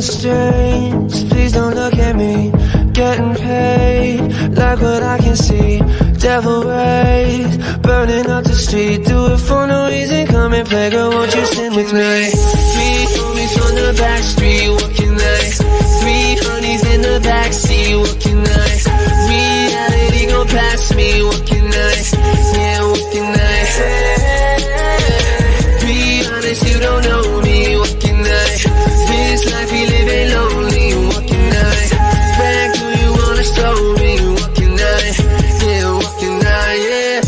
strange, please don't look at me. Getting paid, like what I can see. Devil rays, burning up the street. Do it for no reason, come and play, girl, won't you sing with me? 3 homies on the back street, what can I? 3 honeys in the backseat, what can I? Reality gon' pass me, what can I? Yeah, what can I? Be honest, you don't know me, what can I? This life we live ain't lonely, what can I? Back, do you wanna show me, what can I? Yeah, what can I, yeah.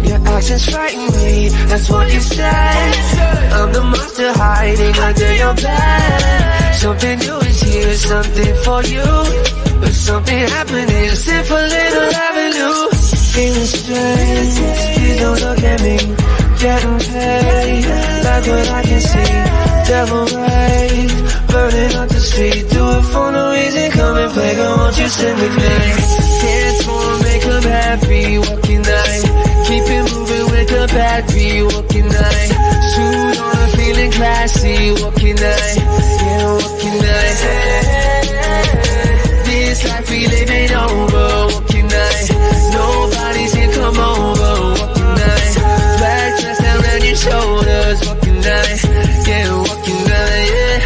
Your actions frighten me, that's what you said. I'm the monster hiding under your bed. Something new is here, something for you. But something happening, a simple little avenue. Feeling strange, please don't look at me. Getting paid, like what I can see. Devil rays, burning up the street. Do it for no reason, come and play, girl, won't you sing with me? Dance for, make them happy, what can I? Keep it moving with the battery, what can I? Suit on, I'm feeling classy, what can I? Yeah, what can I? This life we live ain't over, what can I? Nobody's here, come over, what can I? Black dress down on your shoulders, what can I? Yeah, what can I, yeah.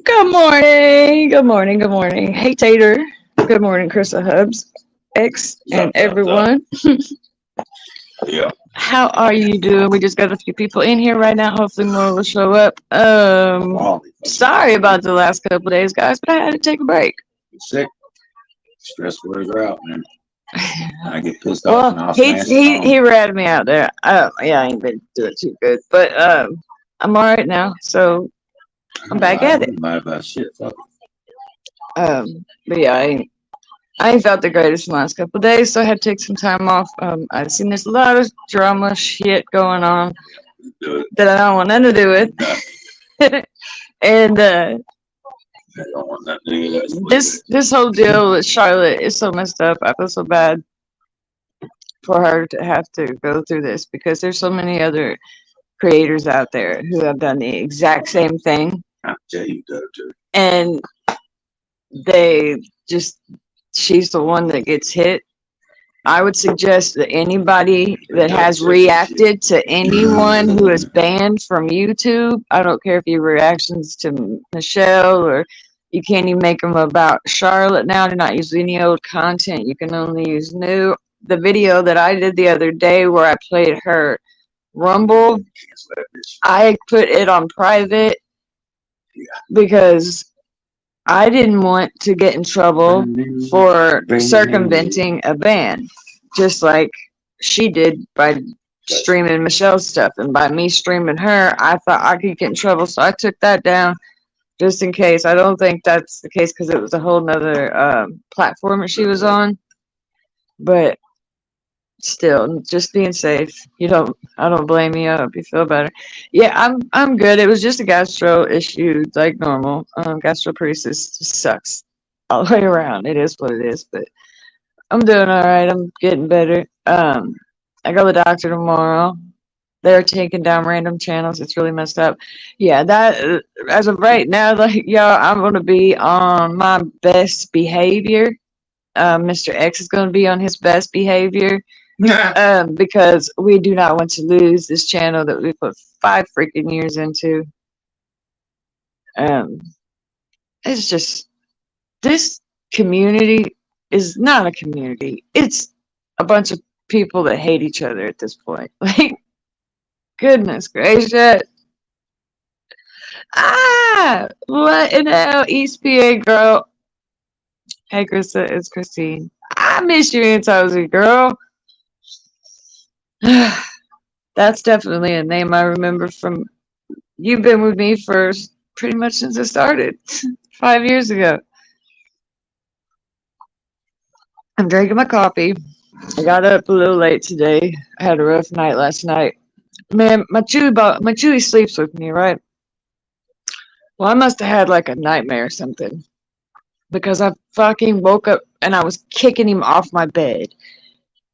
Good morning, good morning, good morning. Hey Tater, good morning, Krista Hubs, X, and everyone. Yeah. How are you doing? We just got a few people in here right now. Hopefully more will show up. Sorry about the last couple of days, guys, but I had to take a break. Sick. Stressful as out, man. I get pissed off. Well, he ratted me out there. Yeah, I ain't been doing too good, but I'm all right now. So I'm back at it. Mad about shit. Fuck. But yeah, I ain't felt the greatest in the last couple of days, so I had to take some time off. I've seen there's a lot of drama shit going on that I don't want nothing to do with. And this whole deal with Charlotte is so messed up. I feel so bad for her to have to go through this because there's so many other creators out there who have done the exact same thing. And she's the one that gets hit. I would suggest that anybody that has reacted to anyone who is banned from YouTube, I don't care if your reactions to Michelle or you can't even make them about Charlotte now. Do not use any old content. You can only use new. The video that I did the other day where I played her Rumble, I put it on private because I didn't want to get in trouble for circumventing a ban, just like she did by streaming Michelle's stuff. And by me streaming her, I thought I could get in trouble, so I took that down just in case. I don't think that's the case because it was a whole nother platform that she was on. But still, just being safe. I don't blame you. I hope you feel better. Yeah, I'm good. It was just a gastro issue, like normal. Gastroparesis just sucks all the way around. It is what it is, but I'm doing all right. I'm getting better. I go to the doctor tomorrow. They're taking down random channels. It's really messed up. Yeah, that as of right now, like y'all, I'm gonna be on my best behavior. Mr. X is gonna be on his best behavior. Because we do not want to lose this channel that we put 5 freaking years into. It's just, this community is not a community. It's a bunch of people that hate each other at this point. Like, goodness gracious. What in the hell, East PA girl? Hey, Krista, it's Christine. I miss you, Aunt Tozy, girl. That's definitely a name I remember from. You've been with me for pretty much since I started 5 years ago. I'm drinking my coffee. I got up a little late today. I had a rough night last night. Man, my Chewy sleeps with me, right? Well, I must have had like a nightmare or something because I fucking woke up and I was kicking him off my bed.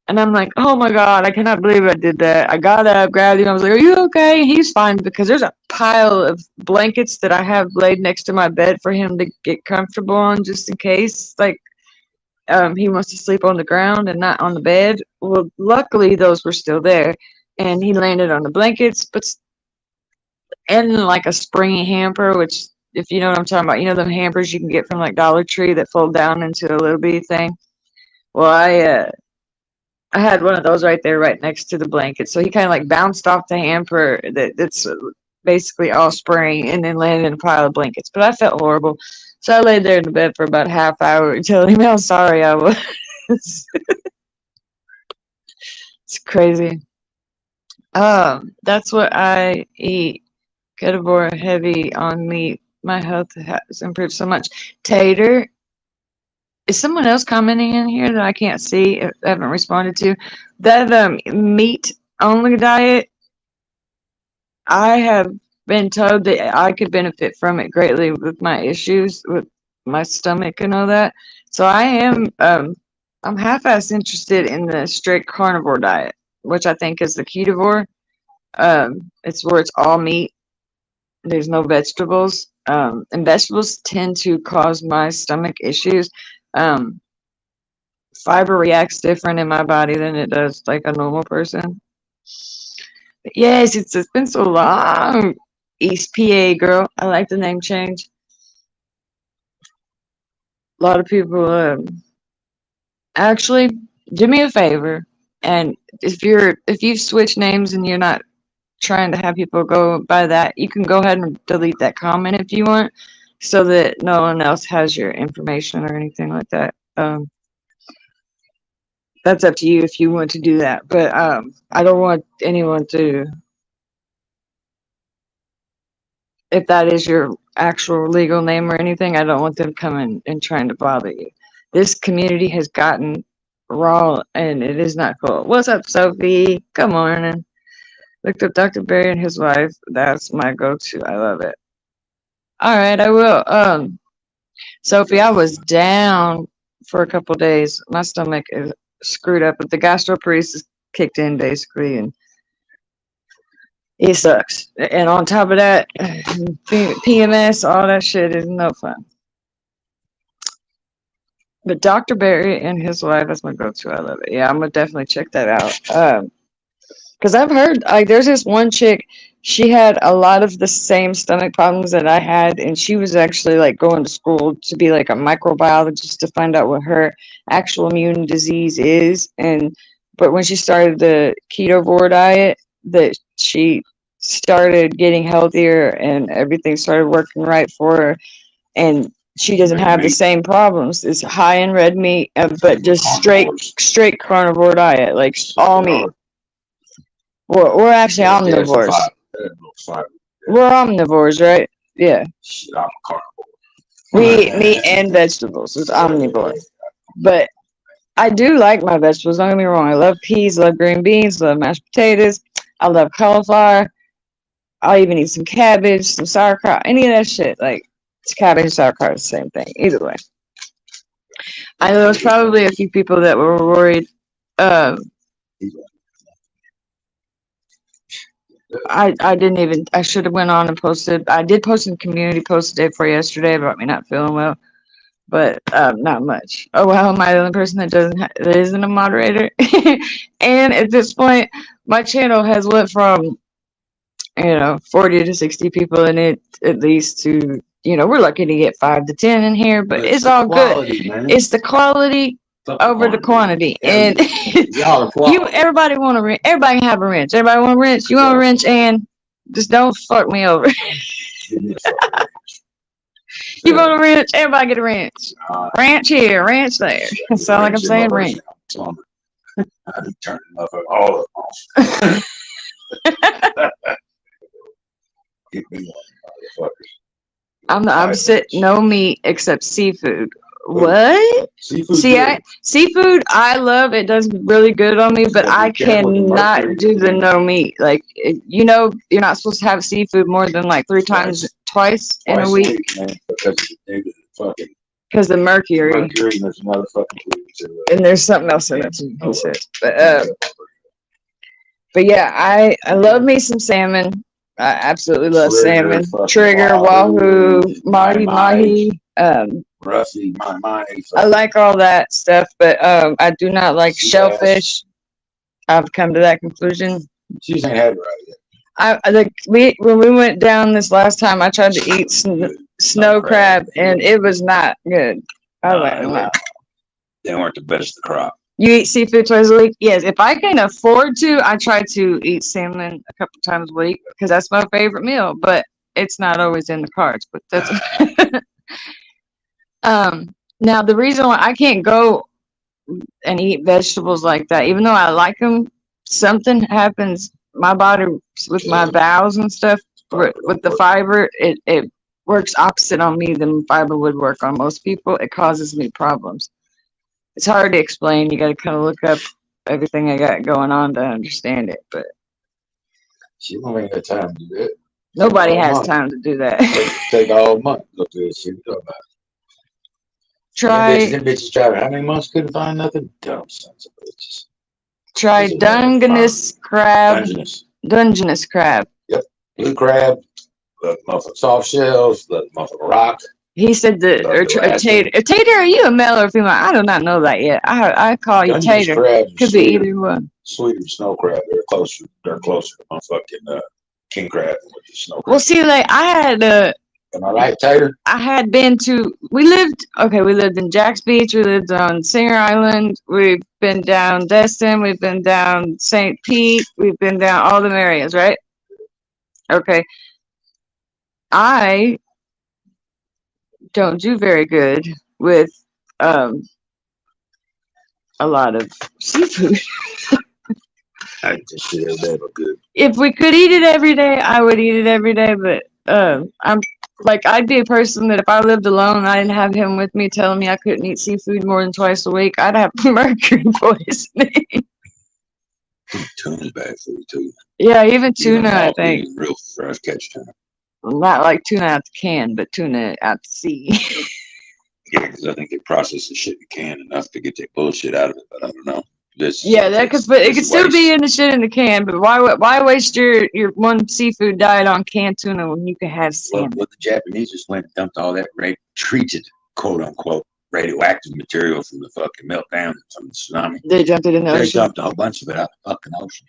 And I'm like, oh my God, I cannot believe I did that. I got up, grabbed him. I was like, are you okay? He's fine, because there's a pile of blankets that I have laid next to my bed for him to get comfortable on, just in case, like, he wants to sleep on the ground and not on the bed. Well, luckily those were still there, and he landed on the blankets, but in like a springy hamper, which, if you know what I'm talking about, you know them hampers you can get from like Dollar Tree that fold down into a little bitty thing. Well, I had one of those right there, right next to the blanket. So he kind of like bounced off the hamper that's basically all spring, and then landed in a pile of blankets. But I felt horrible. So I laid there in the bed for about a half hour telling him how sorry I was. It's crazy. That's what I eat. Carnivore, heavy on meat. My health has improved so much. Tater, is someone else commenting in here that I can't see? I haven't responded to that meat only diet. I have been told that I could benefit from it greatly with my issues with my stomach and all that. So I am I'm half-ass interested in the strict carnivore diet, which I think is the ketovore. It's where it's all meat. There's no vegetables. And vegetables tend to cause my stomach issues. Fiber reacts different in my body than it does like a normal person. But yes, it's been so long. East PA girl. I like the name change. A lot of people actually do me a favor, and if you've switched names and you're not trying to have people go by that, you can go ahead and delete that comment if you want, so that no one else has your information or anything like that. That's up to you if you want to do that, but I don't want anyone to, if that is your actual legal name or anything, I don't want them coming and trying to bother you. This community has gotten raw, and it is not cool. What's up, Sophie? Good morning. Looked up Dr. Barry and his wife. That's my go-to. I love it. All right, I will. Sophie, I was down for a couple days. My stomach is screwed up, but the gastroparesis kicked in basically, and it sucks. And on top of that, PMS, all that shit is no fun. But Dr. Barry and his wife, that's my go-to. I love it. Yeah, I'm gonna definitely check that out. Because I've heard, like, there's this one chick, she had a lot of the same stomach problems that I had, and she was actually, like, going to school to be, like, a microbiologist to find out what her actual immune disease is. But when she started the ketovore diet, that she started getting healthier, and everything started working right for her, and she doesn't have the same problems. It's high in red meat, but just straight carnivore diet, like all meat. We're actually omnivores. We're omnivores, right? Yeah. I'm a carnivore. We eat meat and vegetables. It's omnivore. But I do like my vegetables. Don't get me wrong. I love peas, love green beans, love mashed potatoes. I love cauliflower. I'll even eat some cabbage, some sauerkraut, any of that shit. Like, it's cabbage and sauerkraut, the same thing. Either way. I know there was probably a few people that were worried. I didn't even, I should have went on and posted. I did post in community post day for yesterday about me not feeling well, but not much. Oh wow, am I the only person that isn't a moderator? And at this point, my channel has went from 40 to 60 people in it at least to, we're lucky to get 5 to 10 in here, but it's all good. Man. It's the quality over the quantity, and everybody want to wrench. Everybody can have a wrench. Everybody want a wrench. You want a wrench, and just don't fuck me over. You want a wrench? Everybody get a wrench. Wrench here, wrench there. That's all like I'm saying. Wrench. I be turning up all of them. Get me one, motherfuckers. I'm sitting no meat except seafood. What? Seafood I love. It does really good on me, but I cannot do the no meat. Like, you're not supposed to have seafood more than like twice in a week. Man, because they fucking because the mercury. Mercury, and there's another fucking fluid too. And there's something else in it too, he said. But yeah, I love me some salmon. I absolutely love salmon. Trigger, wahoo, mahi mahi. Rusty, mahi. I like all that stuff, but I do not like shellfish. I've come to that conclusion. She ain't had it right yet. When we went down this last time, I tried to eat snow crab, and it was not good. I was like, no. They weren't the best of the crop. You eat seafood twice a week? Yes. If I can afford to, I try to eat salmon a couple times a week because that's my favorite meal. But it's not always in the cards. But that's now the reason why I can't go and eat vegetables like that, even though I like them, something happens. My body with my bowels and stuff with the fiber, it works opposite on me than fiber would work on most people. It causes me problems. It's hard to explain. You got to kind of look up everything I got going on to understand it. But she don't have that time to do that. Nobody has time to do that. Take all month to go through this shit. About it. Try. Them bitches tried how many months couldn't find nothing? Dumb sons of bitches. Try Dungeness crab. Dungeness crab. Yep. Blue crab. Motherfucking soft shells. Motherfucking rock. He said that, or Tater. Tater, are you a male or female? I do not know that yet. I call you Tater. Could be either one. Sweeter snow crab. They're closer to motherfucking king crab with the snow crab. Well, see, like I had am I right, Tater? I had been to. We lived in Jack's Beach. We lived on Singer Island. We've been down Destin. We've been down St. Pete. We've been down all the areas, right? Okay. I don't do very good with a lot of seafood. I just feel that good. If we could eat it every day, I would eat it every day. But I'm like, I'd be a person that if I lived alone and I didn't have him with me telling me I couldn't eat seafood more than twice a week, I'd have mercury poisoning. Tuna's bad for you too. Yeah, even tuna, I think. Real fresh catch tuna. Not like tuna out the can, but tuna out the sea. Yeah, because I think they process the shit in the can enough to get that bullshit out of it, but I don't know. But it could still be in the shit in the can, but why waste your one seafood diet on canned tuna when you can have salmon? Well, the Japanese just went and dumped all that treated, quote unquote, radioactive material from the fucking meltdown from the tsunami. They dumped it in the ocean. They dumped a whole bunch of it out the fucking ocean.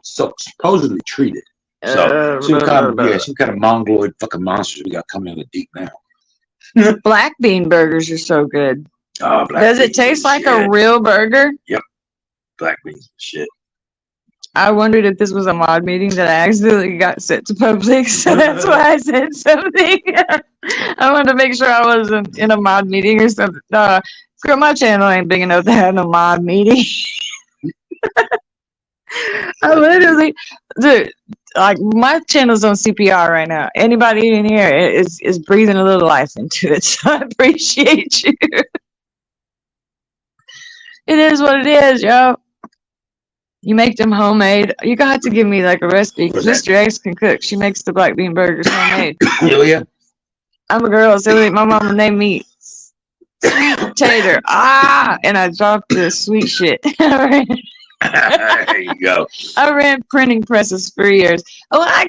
So supposedly treated. So some kind of mongoloid fucking monsters we got coming in the deep now. Black bean burgers are so good. Oh, does it taste like a real burger? Yep. Black beans and shit. I wondered if this was a mod meeting that I accidentally got sent to public, so that's why I said something. I wanted to make sure I wasn't in a mod meeting or something. Girl, my channel ain't big enough to have a mod meeting. I literally, dude, like my channel's on CPR right now. Anybody in here is breathing a little life into it, so I appreciate you. It is what it is, yo. You make them homemade. You got to give me like a recipe. Mr. X can cook. She makes the black bean burgers homemade. Yeah. I'm a girl, so my mama named me Sweet Tater. And I dropped the sweet shit. There you go. I ran printing presses for years. Oh, I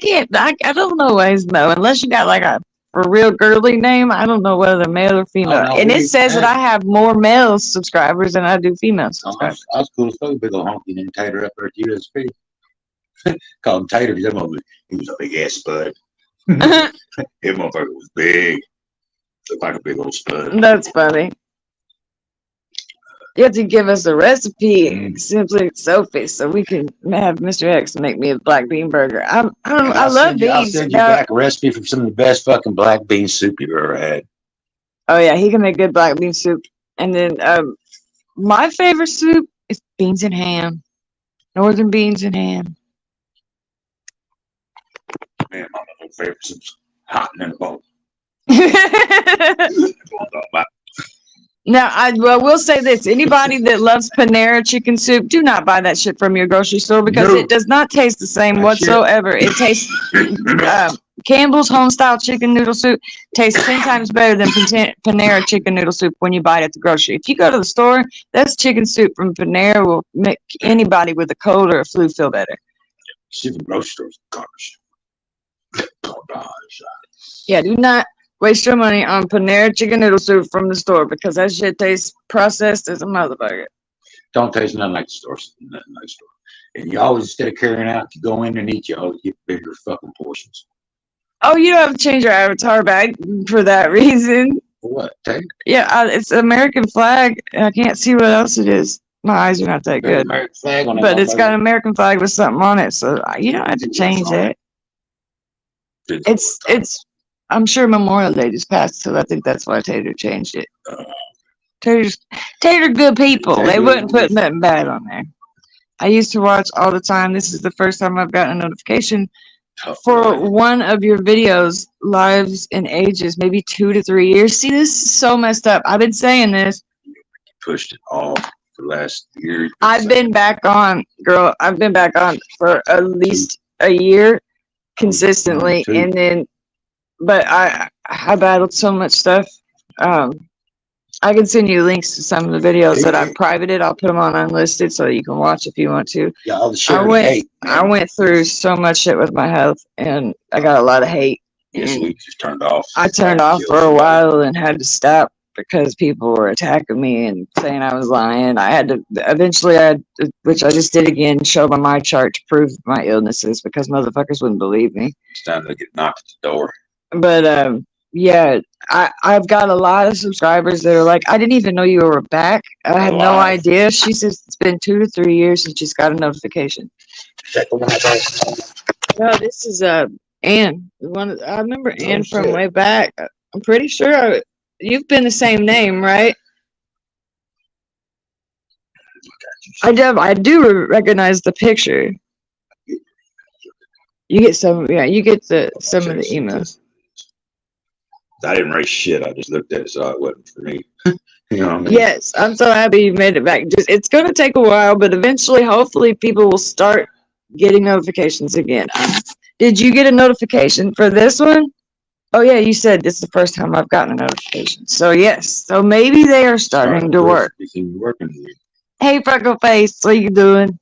don't always know unless you got like a real girly name. I don't know whether male or female. Oh, no, and it says that I have more male subscribers than I do female subscribers. I was cool as fuck. Big old honky named Tater up there at USP. Called him Tater. He was a big ass spud. That motherfucker was big. Looked like a big old spud. That's funny. You have to give us a recipe, simply Sophie, so we can have Mr. X make me a black bean burger. I love beans. I'll send you back a recipe from some of the best fucking black bean soup you've ever had. Oh yeah, he can make good black bean soup. And then my favorite soup is beans and ham, northern beans and ham. Man, my favorite soup's hot and in the bowl. Now, I will say this. Anybody that loves Panera chicken soup, do not buy that shit from your grocery store because it does not taste the same whatsoever. It tastes Campbell's home-style chicken noodle soup tastes 10 times better than Panera chicken noodle soup when you buy it at the grocery. If you go to the store, that's chicken soup from Panera will make anybody with a cold or a flu feel better. See the grocery store's garbage. Yeah, do not waste your money on Panera chicken noodle soup from the store because that shit tastes processed as a motherfucker. Don't taste nothing like the store. Nothing like the store. And you always, instead of carrying out, you go in and eat, you always get bigger fucking portions. Oh, you don't have to change your avatar back for that reason. For what? Take Yeah, it's American flag. I can't see what else it is. My eyes are not that good. American flag on it. But it's got an American flag with something on it, so you don't have to change it. It's. I'm sure Memorial Day just passed, so I think that's why Tater changed it. Tater good people. They wouldn't put nothing bad on there. I used to watch all the time. This is the first time I've gotten a notification for one of your videos, lives and ages, maybe 2 to 3 years. See, this is so messed up. I've been saying this. Pushed it off for the last year. I've been back on, girl. I've been back on for at least a year consistently, and then, but I battled so much stuff. I can send you links to some of the videos that I've privated. I'll put them on unlisted so you can watch if you want to. Yeah, all the shit. I went through so much shit with my health, and I got a lot of hate. This week just turned off. I turned off for a while and had to stop because people were attacking me and saying I was lying. I had to eventually, which I just did again, show my chart to prove my illnesses because motherfuckers wouldn't believe me. It's time to get knocked at the door. But yeah, I've got a lot of subscribers that are like, I didn't even know you were back. I had no idea. She says it's been 2 to 3 years since she's got a notification. No, this is Ann. I remember Ann from way back. I'm pretty sure you've been the same name, right? I do recognize the picture. You get some, yeah, you get some of the emails. I didn't write shit. I just looked at it, so it wasn't for me. You know what I mean? Yes, I'm so happy you made it back. It's going to take a while, but eventually, hopefully, people will start getting notifications again. Did you get a notification for this one? Oh, yeah, you said this is the first time I've gotten a notification. So, yes. So, maybe they are starting to work. Hey, Freckle Face, what you doing?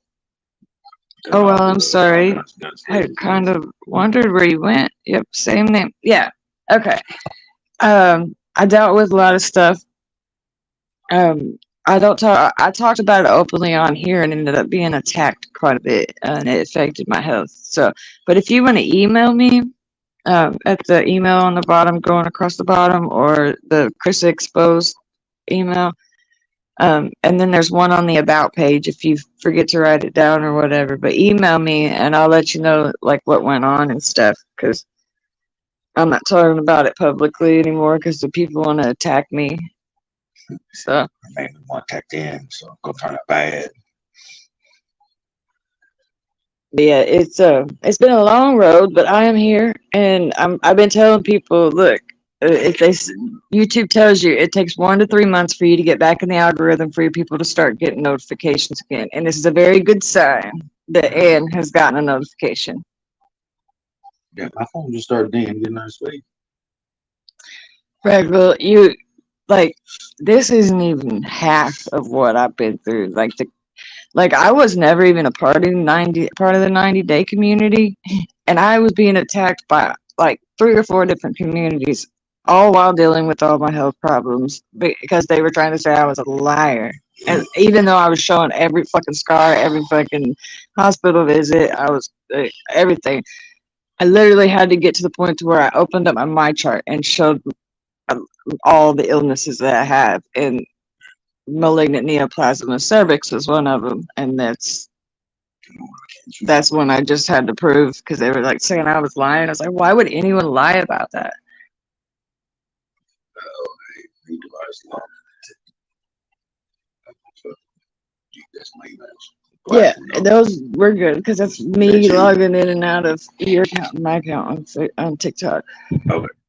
Oh, well, I'm sorry. I kind of wondered where you went. Yep, same name. Yeah, okay. I dealt with a lot of stuff. I talked about it openly on here and ended up being attacked quite a bit, and it affected my health. So, but if you want to email me, at the email on the bottom, going across the bottom, or the KRYSAXXposse email, and then there's one on the about page if you forget to write it down or whatever. But email me and I'll let you know like what went on and stuff, because I'm not talking about it publicly anymore because the people want to attack me. So I made me want to attack them, so I'm gonna turn out bad. But yeah, it's been a long road, but I am here, and I've been telling people, look, if YouTube tells you it takes 1 to 3 months for you to get back in the algorithm for your people to start getting notifications again, and this is a very good sign that Ann has gotten a notification. Yeah, my phone just started dinging, didn't I, sweet? Right, well, you like this isn't even half of what I've been through. Like I was never even a part of the 90-day community, and I was being attacked by like 3 or 4 different communities, all while dealing with all my health problems because they were trying to say I was a liar. And even though I was showing every fucking scar, every fucking hospital visit, I was everything. I literally had to get to the point to where I opened up my chart and showed all the illnesses that I have, and malignant neoplasm cervix was one of them, and that's when I just had to prove, because they were like saying I was lying. I was like, why would anyone lie about that? That's my emails. Yeah, those were good because that's me logging in and out of your account and my account on TikTok.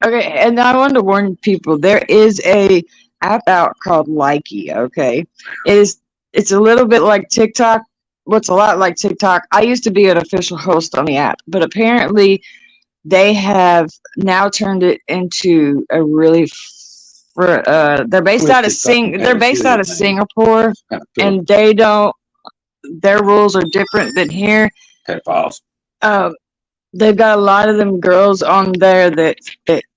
Okay, and I wanted to warn people, there is a app out called Likey. Okay, it's a little bit like TikTok. What's a lot like TikTok? I used to be an official host on the app, but apparently they have now turned it into a really they're based out of Singapore, and they don't, their rules are different than here. They've got a lot of them girls on there that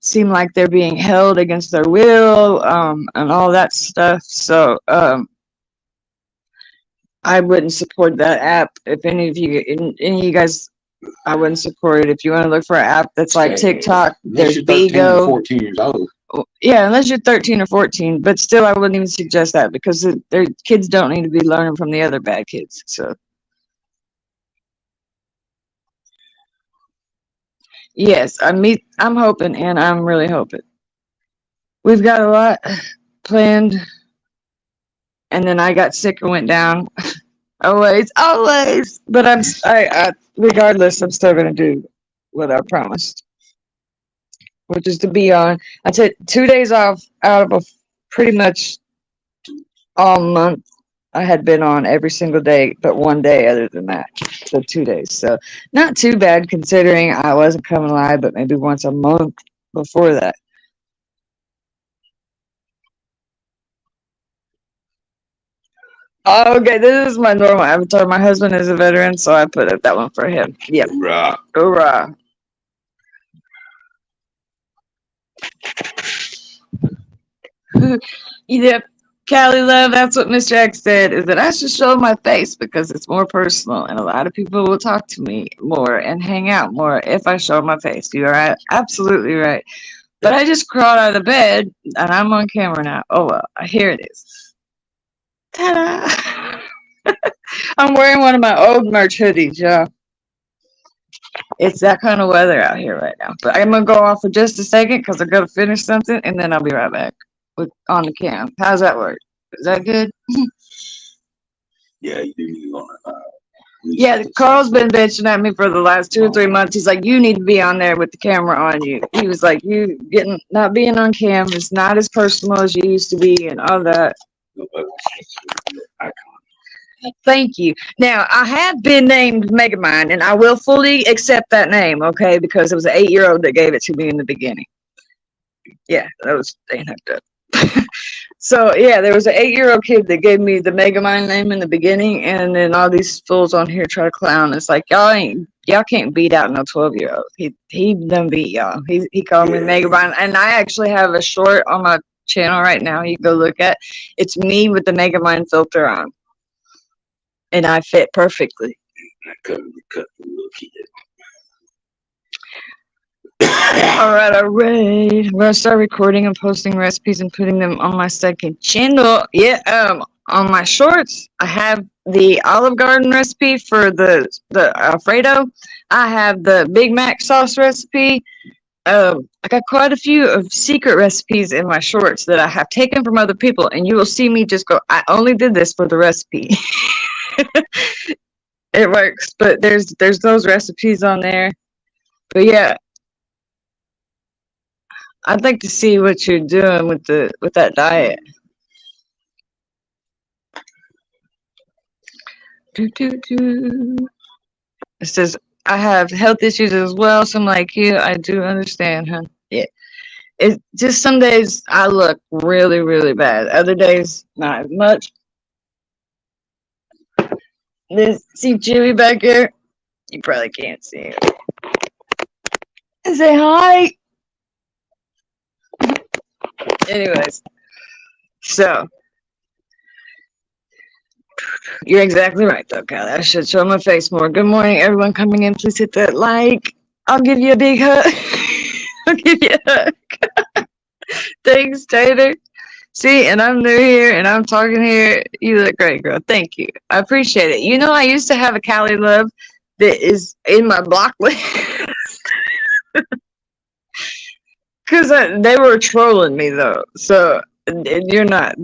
seem like they're being held against their will, and all that stuff. So I wouldn't support that app. If any of you guys, I wouldn't support it. If you want to look for an app that's like TikTok, there's Bigo. 14 years old. Yeah, unless you're 13 or 14, but still, I wouldn't even suggest that because their kids don't need to be learning from the other bad kids. So, yes, I'm hoping, and I'm really hoping. We've got a lot planned, and then I got sick and went down. always. But regardless, I'm still gonna do what I promised, which is to be on. I took 2 days off out of pretty much all month. I had been on every single day but 1 day other than that. So 2 days. So not too bad considering I wasn't coming live but maybe once a month before that. Oh, okay, this is my normal avatar. My husband is a veteran, so I put up that one for him. Yep. Hoorah. Hoorah. Yep. Callie Love, that's what Mr. X said, is that I should show my face because it's more personal and a lot of people will talk to me more and hang out more if I show my face. You are absolutely right. But I just crawled out of the bed and I'm on camera now. Oh, well, here it is. Ta-da! I'm wearing one of my old merch hoodies, y'all. It's that kind of weather out here right now. But I'm going to go off for just a second because I'm going to finish something and then I'll be right back on the cam. How's that work? Is that good? Yeah, you do need to go on. Yeah, Carl's been bitching at me for the last 2 or 3 months. He's like, you need to be on there with the camera on you. He was like, not being on cam is not as personal as you used to be and all that. Thank you. Now, I have been named Megamind, and I will fully accept that name, okay, because it was an 8-year-old that gave it to me in the beginning. Yeah, that was they hooked up. So, yeah, there was an 8-year-old kid that gave me the Megamind name in the beginning, and then all these fools on here try to clown. It's like, y'all can't beat out no 12-year-old. He done beat y'all. He called me Megamind, and I actually have a short on my channel right now you can go look at. It's me with the Megamind filter on. And I fit perfectly. All right. I'm gonna start recording and posting recipes and putting them on my second channel. Yeah, on my shorts, I have the Olive Garden recipe for the Alfredo. I have the Big Mac sauce recipe. I got quite a few of secret recipes in my shorts that I have taken from other people, and you will see me just go, I only did this for the recipe. It works, but there's those recipes on there. But yeah, I'd like to see what you're doing with that diet. It says I have health issues as well. So I'm like, yeah, I do understand, huh? Yeah. It's just some days I look really, really bad. Other days, not as much. See Jimmy back here? You probably can't see him. Say hi. Anyways, so you're exactly right, though, Callie. I should show my face more. Good morning, everyone coming in. Please hit that like. I'll give you a big hug. I'll give you a hug. Thanks, Tater. See, and I'm new here, and I'm talking here. You look great, girl. Thank you. I appreciate it. You know, I used to have a Callie Love that is in my block list. Because they were trolling me, though. So, and you're not.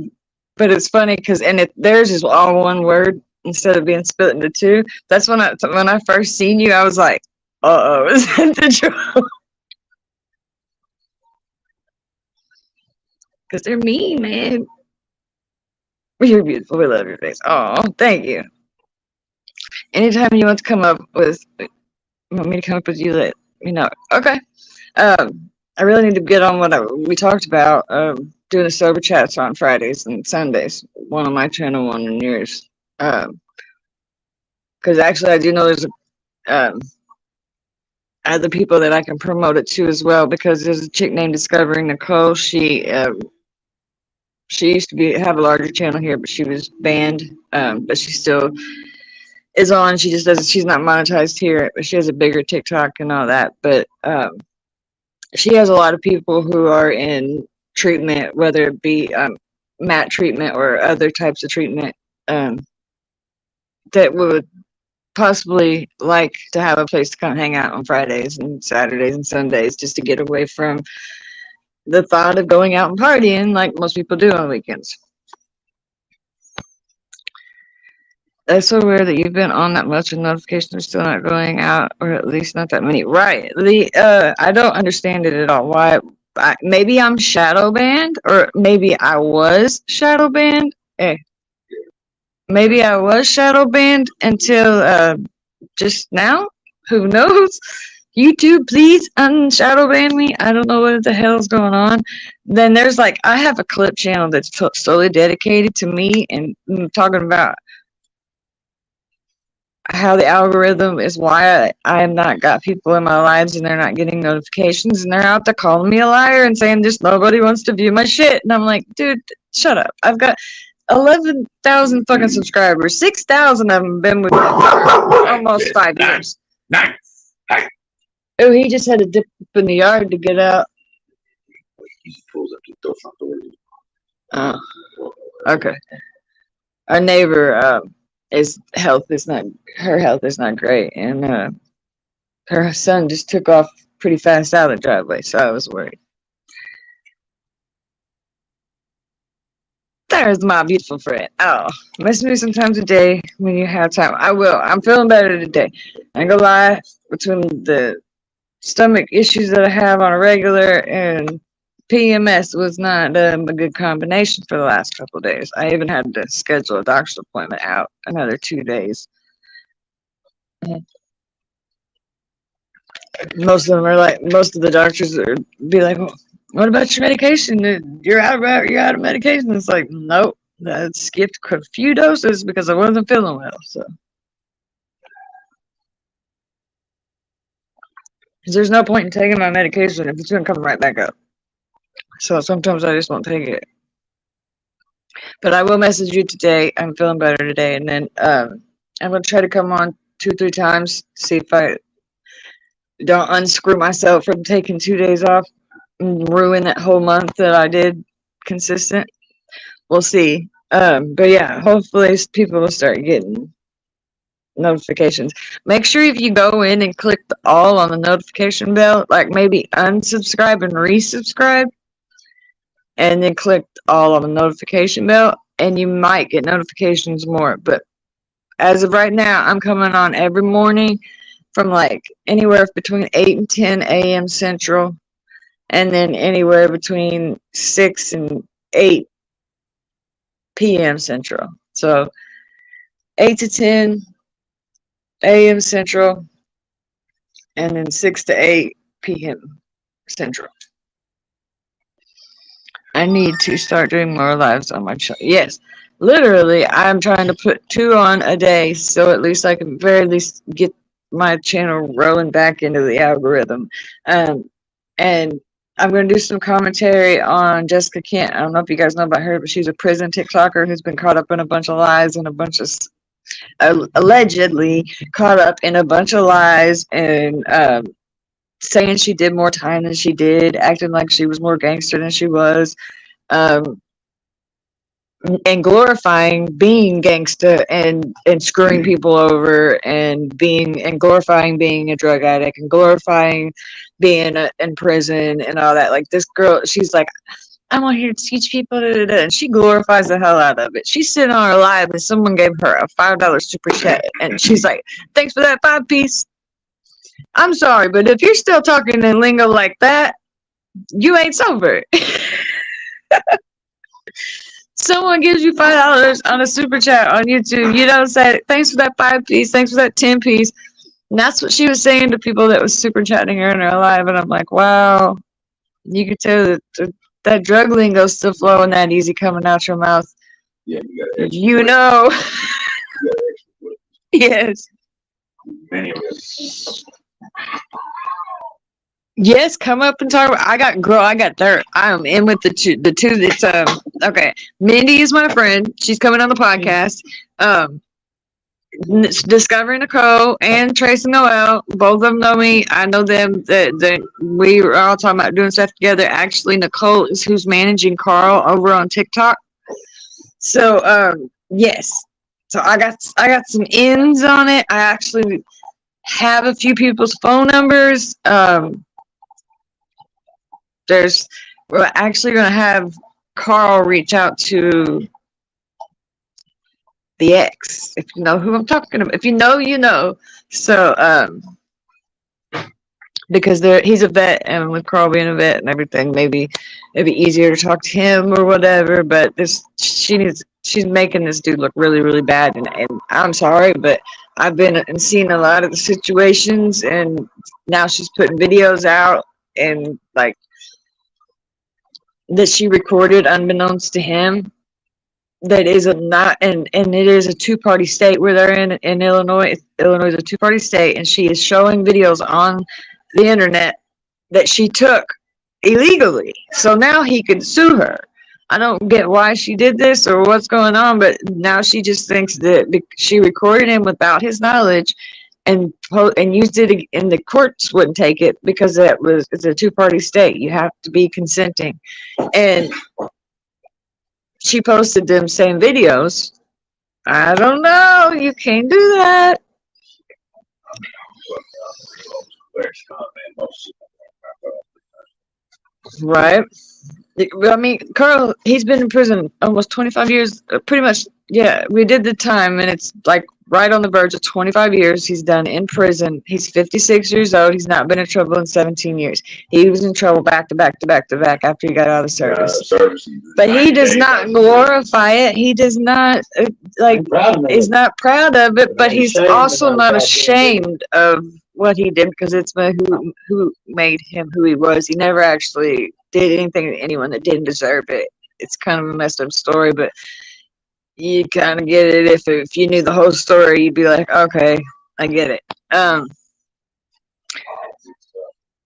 But it's funny because, theirs is all one word instead of being split into two. That's when I first seen you, I was like, uh-oh, is that the troll? Because they're mean, man. You're beautiful. We love your face. Oh, thank you. Anytime you want to come up with, you want me to come up with you, you know. Okay. I really need to get on what we talked about. Doing the sober chats on Fridays and Sundays. One on my channel, one on yours. Because actually, I do know there's other people that I can promote it to as well. Because there's a chick named Discovering Nicole. She used to have a larger channel here, but she was banned. But she still is on. She just doesn't. She's not monetized here, but she has a bigger TikTok and all that. But she has a lot of people who are in treatment, whether it be mat treatment or other types of treatment, that would possibly like to have a place to come hang out on Fridays and Saturdays and Sundays, just to get away from the thought of going out and partying like most people do on weekends. That's so weird that you've been on that much and notifications are still not going out, or at least not that many. Right. I don't understand it at all. Why? Maybe I'm shadow banned, or maybe I was shadow banned. Maybe I was shadow banned until just now. Who knows? YouTube, please unshadow ban me. I don't know what the hell's going on. Then there's like, I have a clip channel that's solely dedicated to me and talking about how the algorithm is why I have not got people in my lives and they're not getting notifications, and they're out there calling me a liar and saying just nobody wants to view my shit. And I'm like, dude, shut up. I've got 11,000 fucking subscribers. 6,000 of them been with me for almost 5 years. Nice. Oh, he just had to dip in the yard to get out. He pulls up to the front door. Oh, okay. Our neighbor, her health is not great, and her son just took off pretty fast out of the driveway, so I was worried. There's my beautiful friend. Oh, message me sometime today when you have time. I will. I'm feeling better today. I ain't gonna lie, between the stomach issues that I have on a regular and PMS was not a good combination for the last couple of days. I even had to schedule a doctor's appointment out another 2 days. Most of the doctors be like, well, what about your medication? You're out of medication. It's like, nope. I skipped a few doses because I wasn't feeling well. So there's no point in taking my medication if it's going to come right back up. So sometimes I just won't take it. But I will message you today. I'm feeling better today. And then I'm going to try to come on 2-3 times, see if I don't unscrew myself from taking 2 days off and ruin that whole month that I did consistent. We'll see. But yeah, hopefully people will start getting notifications. Make sure if you go in and click the all on the notification bell, like maybe unsubscribe and resubscribe, and then click all on the notification bell, and you might get notifications more. But as of right now, I'm coming on every morning from like anywhere between 8 and 10 a.m. Central, and then anywhere between 6 and 8 p.m. Central. So 8 to 10 a.m. Central, and then 6 to 8 p.m. Central. I need to start doing more lives on my channel. Yes, literally, I'm trying to put 2 on a day, so at least I can very least get my channel rolling back into the algorithm. And I'm going to do some commentary on Jessica Kent. I don't know if you guys know about her, but she's a prison TikToker who's been caught up in a bunch of lies and a bunch of allegedly caught up in a bunch of lies and saying she did more time than she did, acting like she was more gangster than she was, and glorifying being gangster and screwing people over, and glorifying being a drug addict, and glorifying being in prison and all that. Like, this girl, she's like, I'm on here to teach people, and she glorifies the hell out of it. She's sitting on her live and someone gave her a $5 super chat, and she's like, thanks for that 5-piece. I'm sorry, but if you're still talking in lingo like that, you ain't sober. Someone gives you $5 on a super chat on YouTube. You don't say thanks for that 5-piece, thanks for that 10-piece. And that's what she was saying to people that was super chatting her in her live. And I'm like, wow, you could tell that that drug lingo's still flowing that easy coming out your mouth. Yeah, you got You know. Yes. many of us. Yes, come up and talk about. I got dirt. I am in with the two that's okay. Mindy is my friend. She's coming on the podcast. Discovering Nicole and Trace and Noel, both of them know me. I know them. That we were all talking about doing stuff together. Actually, Nicole is who's managing Carl over on TikTok. So yes. So I got some ins on it. I actually have a few people's phone numbers. We're actually going to have Carl reach out to the ex, if you know who I'm talking about. If you know, you know. So, because he's a vet, and with Carl being a vet and everything, maybe it'd be easier to talk to him or whatever. But she's making this dude look really, really bad, and I'm sorry, but I've been and seen a lot of the situations, and now she's putting videos out and like that she recorded unbeknownst to him. That is not, and it is a two-party state where they're in Illinois. Illinois is a two-party state, and she is showing videos on the internet that she took illegally. So now he could sue her. I don't get why she did this or what's going on, but now she just thinks that she recorded him without his knowledge and used it, and the courts wouldn't take it because it's a two-party state. You have to be consenting, and she posted them same videos. I don't know. You can't do that. Right. I mean, Carl, he's been in prison almost 25 years. Pretty much, yeah. We did the time, and it's like right on the verge of 25 years he's done in prison. He's 56 years old. He's not been in trouble in 17 years. He was in trouble back to back to back to back after he got out of the service. But he does not glorify it. He does not, he's not proud of it, but he's also not ashamed of what he did because it's who made him who he was. He never actually did anything to anyone that didn't deserve it. It's kind of a messed up story, but you kind of get it. If you knew the whole story, you'd be like, okay, I get it. Yeah,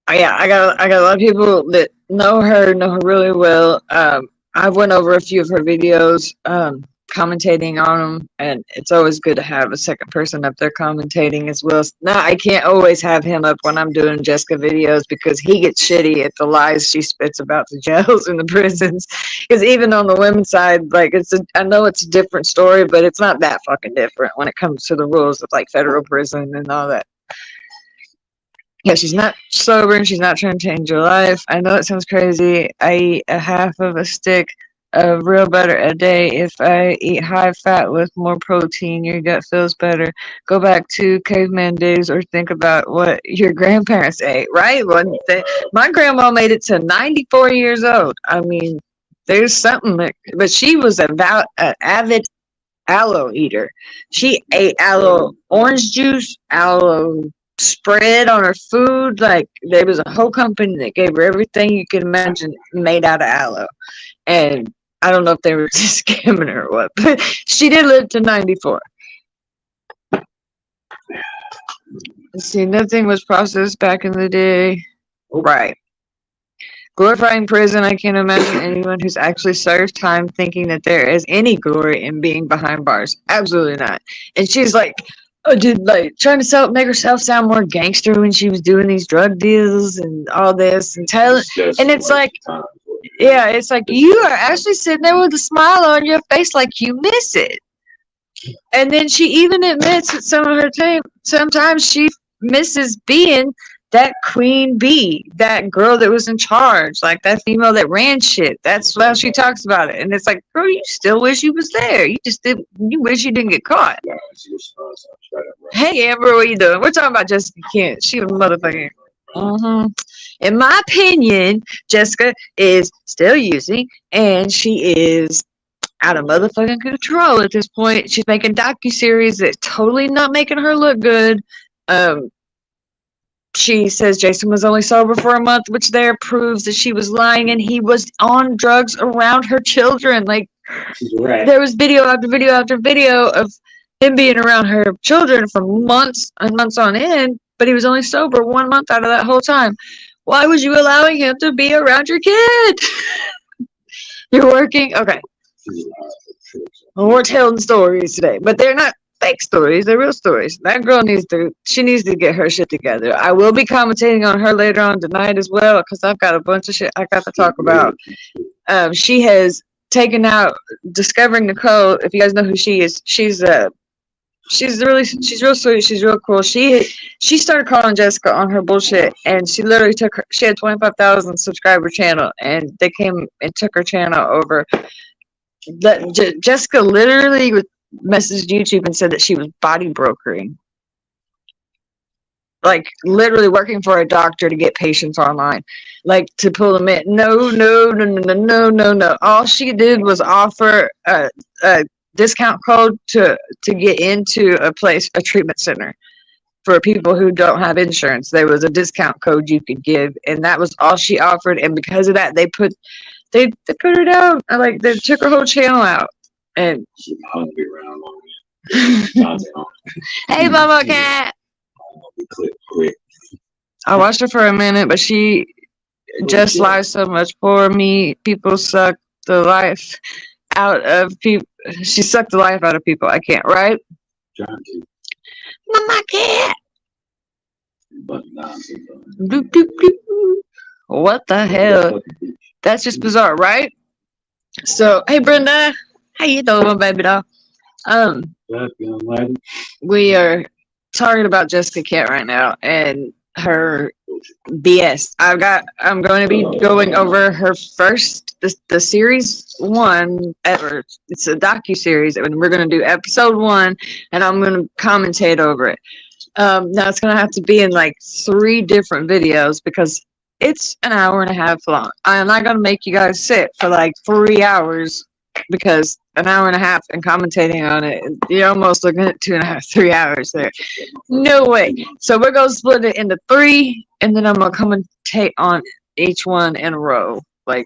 I got a lot of people that know her really well. I went over a few of her videos, commentating on them, and it's always good to have a second person up there commentating as well. Now I can't always have him up when I'm doing Jessica videos because he gets shitty at the lies she spits about the jails and the prisons. Because even on the women's side, like I know it's a different story, but it's not that fucking different when it comes to the rules of like federal prison and all that. Yeah, she's not sober and she's not trying to change her life. I know it sounds crazy. I eat a half of a stick of real butter a day. If I eat high fat with more protein, your gut feels better. Go back to caveman days or think about what your grandparents ate, right? My grandma made it to 94 years old. I mean, there's something but she was an avid aloe eater. She ate aloe orange juice, aloe spread on her food. Like there was a whole company that gave her everything you can imagine made out of aloe. And I don't know if they were just scamming her or what, but she did live to 94. See, nothing was processed back in the day. Right. Glorifying prison, I can't imagine anyone who's actually served time thinking that there is any glory in being behind bars. Absolutely not. And she's like, trying to make herself sound more gangster when she was doing these drug deals and all this and and it's like, yeah, it's like you are actually sitting there with a smile on your face like you miss it. And then she even admits that some of her time, sometimes she misses being that queen bee, that girl that was in charge, like that female that ran shit. That's how she talks about it. And it's like, girl, you still wish you was there. You wish you didn't get caught. Hey, Amber, what you doing? We're talking about Jessica Kent. She was motherfucking. In my opinion, Jessica is still using, and she is out of motherfucking control at this point. She's making docuseries that's totally not making her look good. she says Jason was only sober for a month, which there proves that she was lying and he was on drugs around her children. Like, Right. there was video after video after video of him being around her children for months and months on end, but he was only sober 1 month out of that whole time. Why was you allowing him to be around your kid? You're working? Okay. Well, we're telling stories today, but they're not fake stories. They're real stories. That girl needs to get her shit together. I will be commentating on her later on tonight as well, because I've got a bunch of shit I got to talk about. She has taken out Discovering Nicole. If you guys know who she is, she's real sweet. She's real cool. She started calling Jessica on her bullshit, and she literally took her. She had 25,000 subscriber channel, and they came and took her channel over. Jessica literally messaged YouTube and said that she was body brokering, like literally working for a doctor to get patients online, like to pull them in. No. All she did was offer a discount code to get into a treatment center for people who don't have insurance. There was a discount code you could give, and that was all she offered. And because of that, they put her down. Like, they took her whole channel out. And She's hungry around long. Hey, Mama Cat. I watched her for a minute, but she just lies so much. Poor me. People suck the life out of people. She sucked the life out of people. I can't, right? Mama Cat. Doop, doop, doop. What the hell? That's just bizarre, right? So, hey, Brenda. How you doing, baby doll? We are talking about Jessica Kent right now and her BS. I'm going to be going over her first, the series 1 ever. It's a docu-series, and we're going to do episode 1, and I'm going to commentate over it. Now it's going to have to be in like 3 different videos because it's an hour and a half long. I'm not going to make you guys sit for like 3 hours, because an hour and a half and commentating on it, you're almost looking at 2.5, 3 hours there. No way. So we're going to split it into 3, and then I'm going to commentate on each one in a row. Like,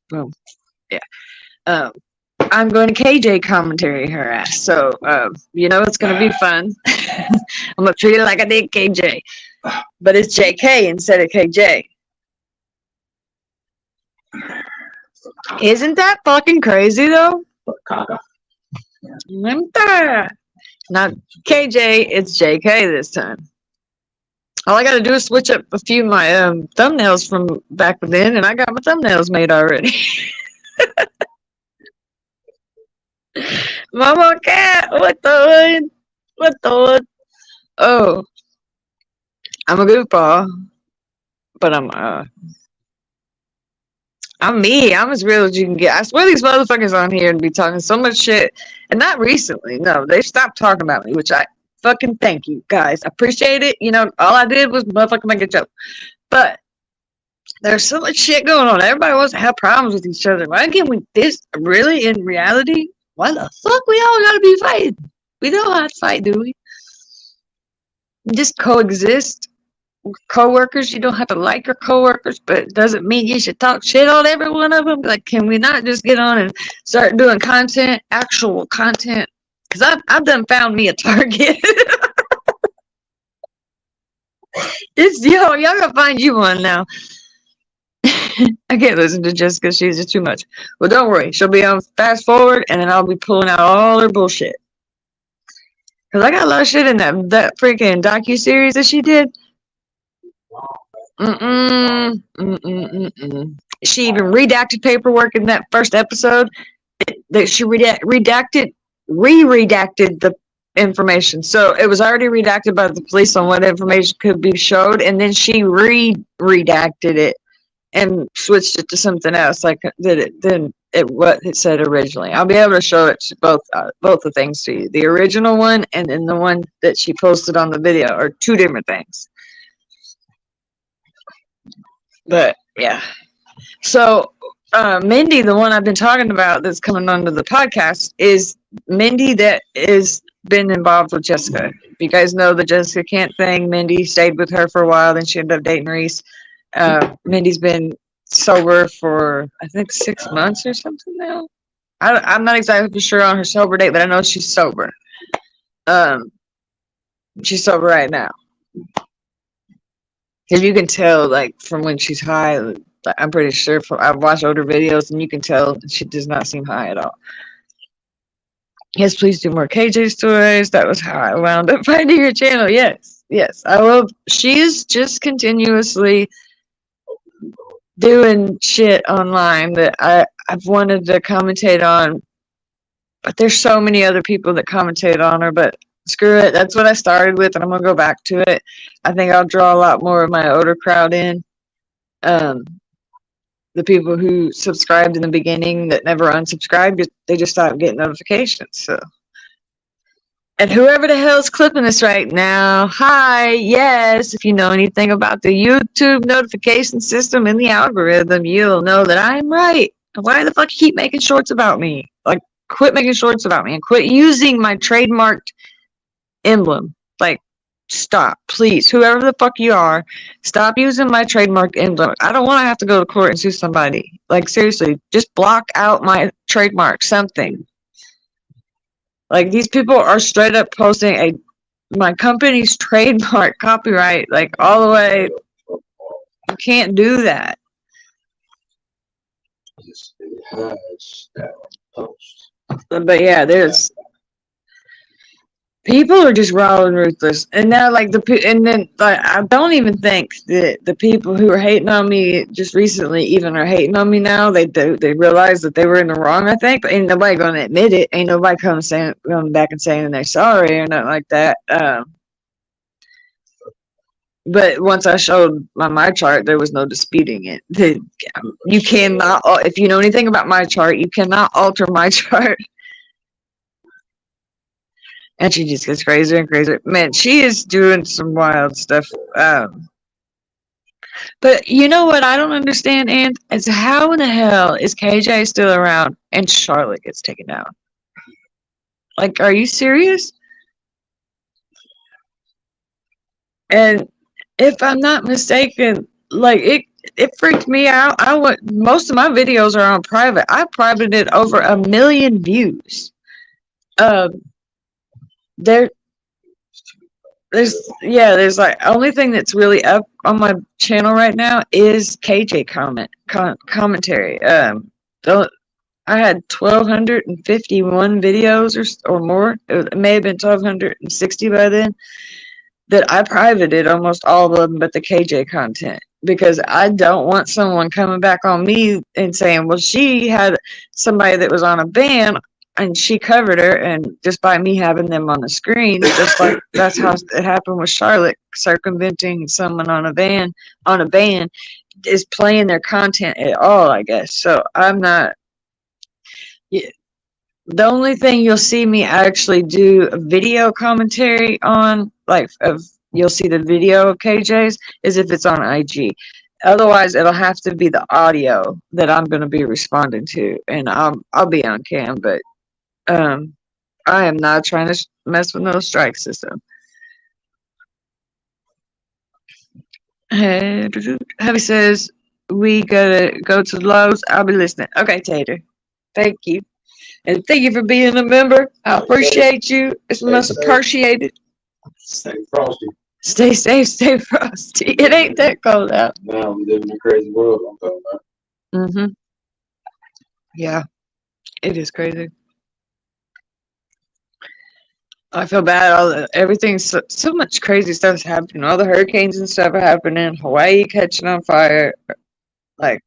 boom. Yeah. I'm going to KJ commentary her ass. So, you know, it's going to be fun. I'm going to treat it like I did KJ. But it's JK instead of KJ. Isn't that fucking crazy, though? Not KJ, it's JK this time. All I gotta do is switch up a few of my thumbnails from back then, and I got my thumbnails made already. Mama Cat, what the hood? What the hood? Oh, I'm a goofball, but I'm me. I'm as real as you can get. I swear these motherfuckers on here and be talking so much shit. And not recently. No, they stopped talking about me, which I fucking thank you guys. I appreciate it. You know, all I did was motherfucking make a joke. But there's so much shit going on. Everybody wants to have problems with each other. Why can't we this really in reality? Why the fuck we all gotta be fighting? We don't have to fight, do we? Just coexist. Co-workers, you don't have to like your co-workers, but it doesn't mean you should talk shit on every one of them. Like, can we not just get on and start doing content, actual content? Because I've done found me a target. Y'all gotta find you one now. I can't listen to Jessica, she's just too much. Well, don't worry, she'll be on fast forward, and then I'll be pulling out all her bullshit. Because I got a lot of shit in that freaking docu-series that she did. She even redacted paperwork in that first episode. That she redacted the information. So it was already redacted by the police on what information could be showed, and then she redacted it and switched it to something else, like what it said originally. I'll be able to show it to both the things to you. The original one and then the one that she posted on the video are 2 different things. But yeah, so Mindy, the one I've been talking about that's coming onto the podcast, is Mindy that is been involved with Jessica. you guys know the Jessica Kent thing, Mindy stayed with her for a while, then she ended up dating Reese. Mindy's been sober for, I think, 6 months or something now. I'm not exactly sure on her sober date, but I know she's sober. She's sober right now. Because you can tell, like, from when she's high, I'm pretty sure, I've watched older videos, and you can tell she does not seem high at all. Yes, please do more KJ stories. That was how I wound up finding her channel. Yes, yes, I will. She's just continuously doing shit online that I've wanted to commentate on, but there's so many other people that commentate on her, but screw it. That's what I started with, and I'm going to go back to it. I think I'll draw a lot more of my older crowd in. The people who subscribed in the beginning that never unsubscribed, they just stopped getting notifications. So, and whoever the hell's clipping this right now, hi, yes, if you know anything about the YouTube notification system and the algorithm, you'll know that I'm right. Why the fuck you keep making shorts about me? Like, quit making shorts about me and quit using my trademarked emblem. Like, stop, please. Whoever the fuck you are, stop using my trademark emblem. I don't want to have to go to court and sue somebody. Like, seriously, just block out my trademark, something. Like, these people are straight up posting my company's trademark copyright, like, all the way. You can't do that. But yeah, there's people are just raw and ruthless, and now like I don't even think that the people who are hating on me just recently even are hating on me now. They realize that they were in the wrong, I think, but ain't nobody gonna admit it. Ain't nobody coming back and saying they're sorry or nothing like that. But once I showed my chart, there was no disputing it. You cannot, if you know anything about my chart, you cannot alter my chart. And she just gets crazier and crazier. Man, she is doing some wild stuff. But you know what I don't understand, and is how in the hell is KJ still around and Charlotte gets taken down? Like, are you serious? And if I'm not mistaken, like it freaked me out. Most of my videos are on private. I privated over 1 million views. There's like only thing that's really up on my channel right now is KJ commentary. I had 1,251 videos or more. It may have been 1,260 by then. That I privated almost all of them but the KJ content, because I don't want someone coming back on me and saying, well, she had somebody that was on a ban and she covered her, and just by me having them on the screen, just like that's how it happened with Charlotte, circumventing someone on a ban is playing their content at all, I guess. So I'm not. Yeah, the only thing you'll see me actually do a video commentary on, like, you'll see the video of KJ's, is if it's on IG. Otherwise, it'll have to be the audio that I'm going to be responding to, and I'll be on cam, but I am not trying to mess with no strike system. Heavy says, we gotta go to Lowe's. I'll be listening. Okay, Tater. Thank you. And thank you for being a member. I appreciate you. It's most appreciated. Stay frosty. Stay safe, stay frosty. It ain't that cold out. No, we live in a crazy world, I'm talking about. Mm-hmm. Yeah, it is crazy. I feel bad. Everything's so much crazy stuff's happening. All the hurricanes and stuff are happening. Hawaii catching on fire, like,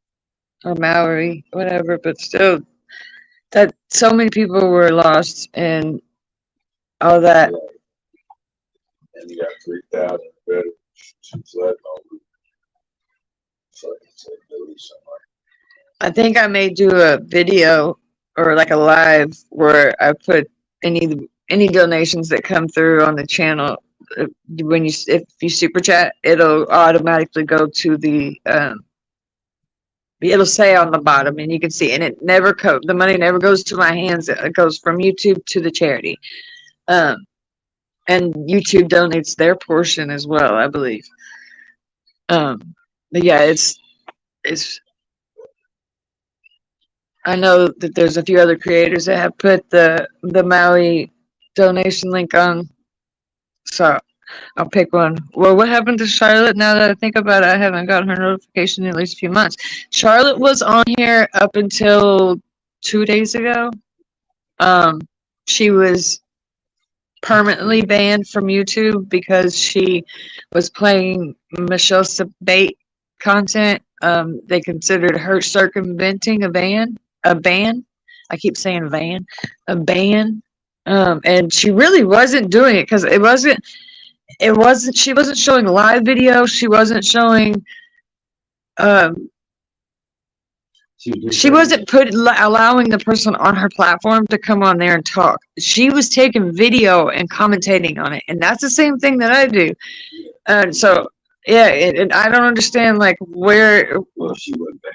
or Maui, whatever. But still, that so many people were lost and all that. And you got 3,000 veterans flooding over. So it's a movie somewhere. I think I may do a video or like a live where I put any donations that come through on the channel. If you super chat, it'll automatically go to the it'll say on the bottom, and you can see, and it never the money never goes to my hands. It goes from YouTube to the charity. And and YouTube donates their portion as well, I believe. But yeah, it's I know that there's a few other creators that have put the Maui donation link on, so I'll pick one. Well, what happened to Charlotte? Now that I think about it, I haven't gotten her notification in at least a few months. Charlotte was on here up until 2 days ago. She was permanently banned from YouTube because she was playing Michelle Sabate content. They considered her circumventing a ban. I keep saying a ban. And she really wasn't doing it because she wasn't showing live video. She wasn't showing, she wasn't allowing the person on her platform to come on there and talk. She was taking video and commentating on it. And that's the same thing that I do. And so, yeah, and I don't understand, like, where. Well, she wasn't banned.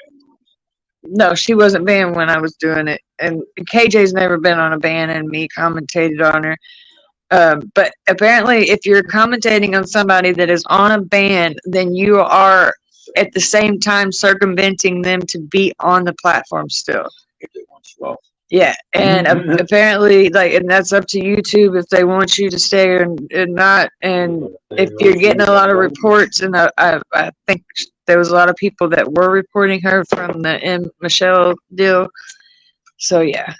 No, she wasn't banned when I was doing it. And KJ's never been on a ban, and me commentated on her. But apparently, if you're commentating on somebody that is on a ban, then you are at the same time circumventing them to be on the platform still. If they want you off. Yeah, and apparently, like, and that's up to YouTube if they want you to stay and not. And if you're getting a lot of reports, and I think there was a lot of people that were reporting her from the Michelle deal. So yeah,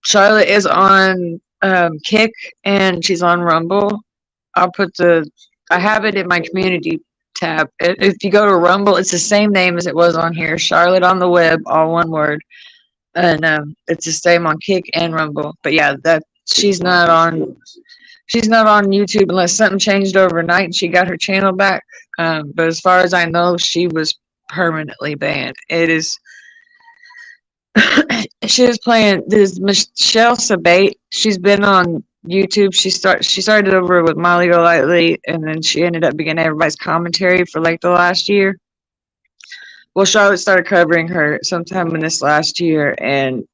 Charlotte is on Kick, and she's on Rumble. I have it in my community tab. If you go to Rumble, it's the same name as it was on here. Charlotte on the web, all one word. And it's the same on Kick and Rumble. But yeah, she's not on YouTube unless something changed overnight and she got her channel back. But as far as I know, she was permanently banned. It is she was playing this Michelle Sabate. She's been on YouTube. She started over with Molly Golightly, and then she ended up being everybody's commentary for like the last year. Well, Charlotte started covering her sometime in this last year, and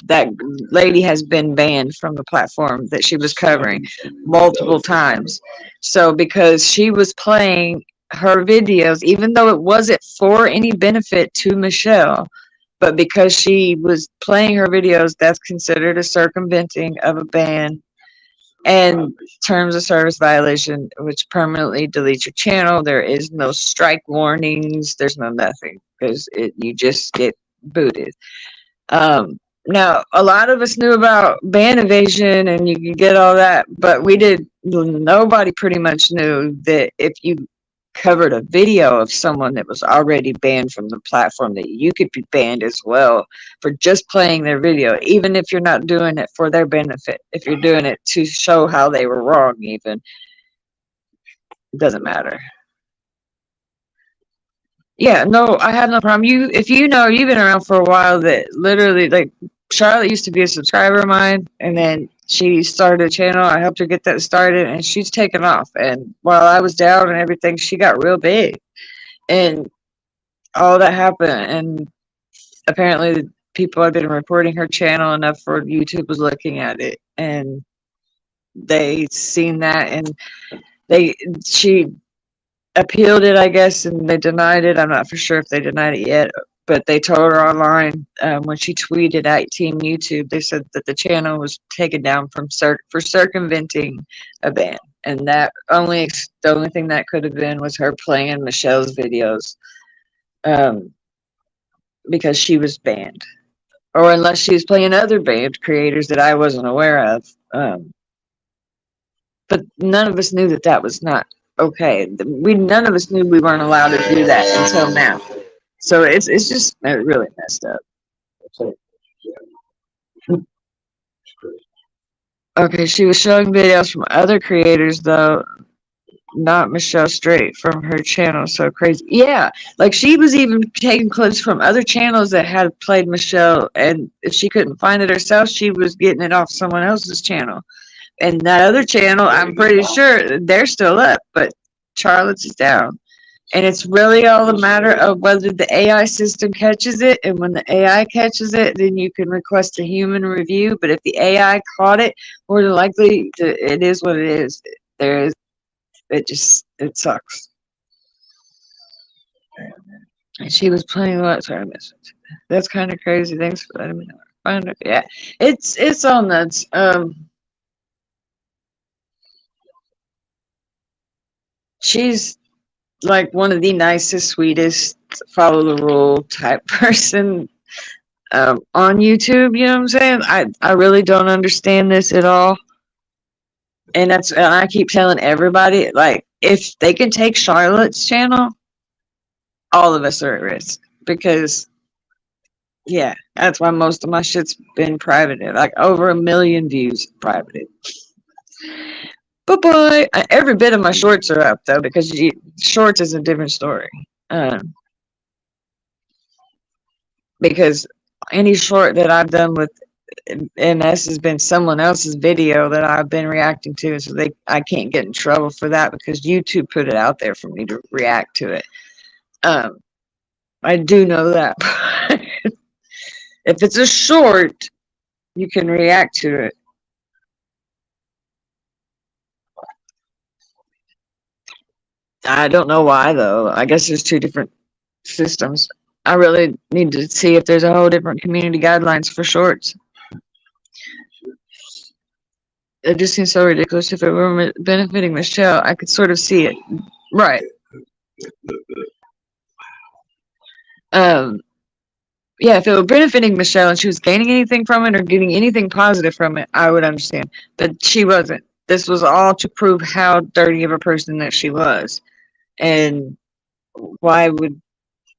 that lady has been banned from the platform that she was covering multiple times. So because she was playing her videos, even though it wasn't for any benefit to Michelle, but because she was playing her videos, that's considered a circumventing of a ban and terms of service violation, which permanently deletes your channel. There is no strike warnings. There's no nothing, because you just get booted. Now, a lot of us knew about ban evasion and you could get all that, but nobody pretty much knew that if you covered a video of someone that was already banned from the platform, that you could be banned as well for just playing their video, even if you're not doing it for their benefit. If you're doing it to show how they were wrong, even, it doesn't matter. Yeah, no, I have no problem. If you know, you've been around for a while, that literally, like, Charlotte used to be a subscriber of mine, and then she started a channel. I helped her get that started, and she's taken off. And while I was down and everything, she got real big, and all that happened. And apparently, people have been reporting her channel enough for YouTube was looking at it, and they seen that, and she appealed it, I guess, and they denied it. I'm not for sure if they denied it yet, but they told her online when she tweeted at Team YouTube, they said that the channel was taken down for circumventing a ban, and that the only thing that could have been was her playing Michelle's videos, because she was banned, or unless she was playing other banned creators that I wasn't aware of. But none of us knew that was not okay. None of us knew we weren't allowed to do that until now. So it's just really messed up. Okay, she was showing videos from other creators though, not Michelle straight from her channel. So crazy. Yeah, like she was even taking clips from other channels that had played Michelle, and if she couldn't find it herself, she was getting it off someone else's channel. And that other channel, I'm pretty sure they're still up, but Charlotte's is down. And it's really all a matter of whether the AI system catches it. And when the AI catches it, then you can request a human review. But if the AI caught it, more than likely, it is what it is. There is, it sucks. And she was playing what? Sorry, I missed it. That's kind of crazy. Thanks for letting me know. Find it. Yeah, it's all nuts. She's like one of the nicest, sweetest, follow the rule type person on YouTube. You know what I'm saying? I really don't understand this at all, and I keep telling everybody, like, if they can take Charlotte's channel, all of us are at risk, because yeah, that's why most of my shit's been privated, like over 1 million views privated. But boy, every bit of my shorts are up though, because shorts is a different story. Because any short that I've done with MS has been someone else's video that I've been reacting to, so I can't get in trouble for that because YouTube put it out there for me to react to it. I do know that. If it's a short, you can react to it. I don't know why though. I guess there's two different systems. I really need to see if there's a whole different community guidelines for shorts. It just seems so ridiculous. If it were benefiting Michelle, I could sort of see it. Right. Yeah, if it were benefiting Michelle and she was gaining anything from it or getting anything positive from it, I would understand. But she wasn't. This was all to prove how dirty of a person that she was. And why would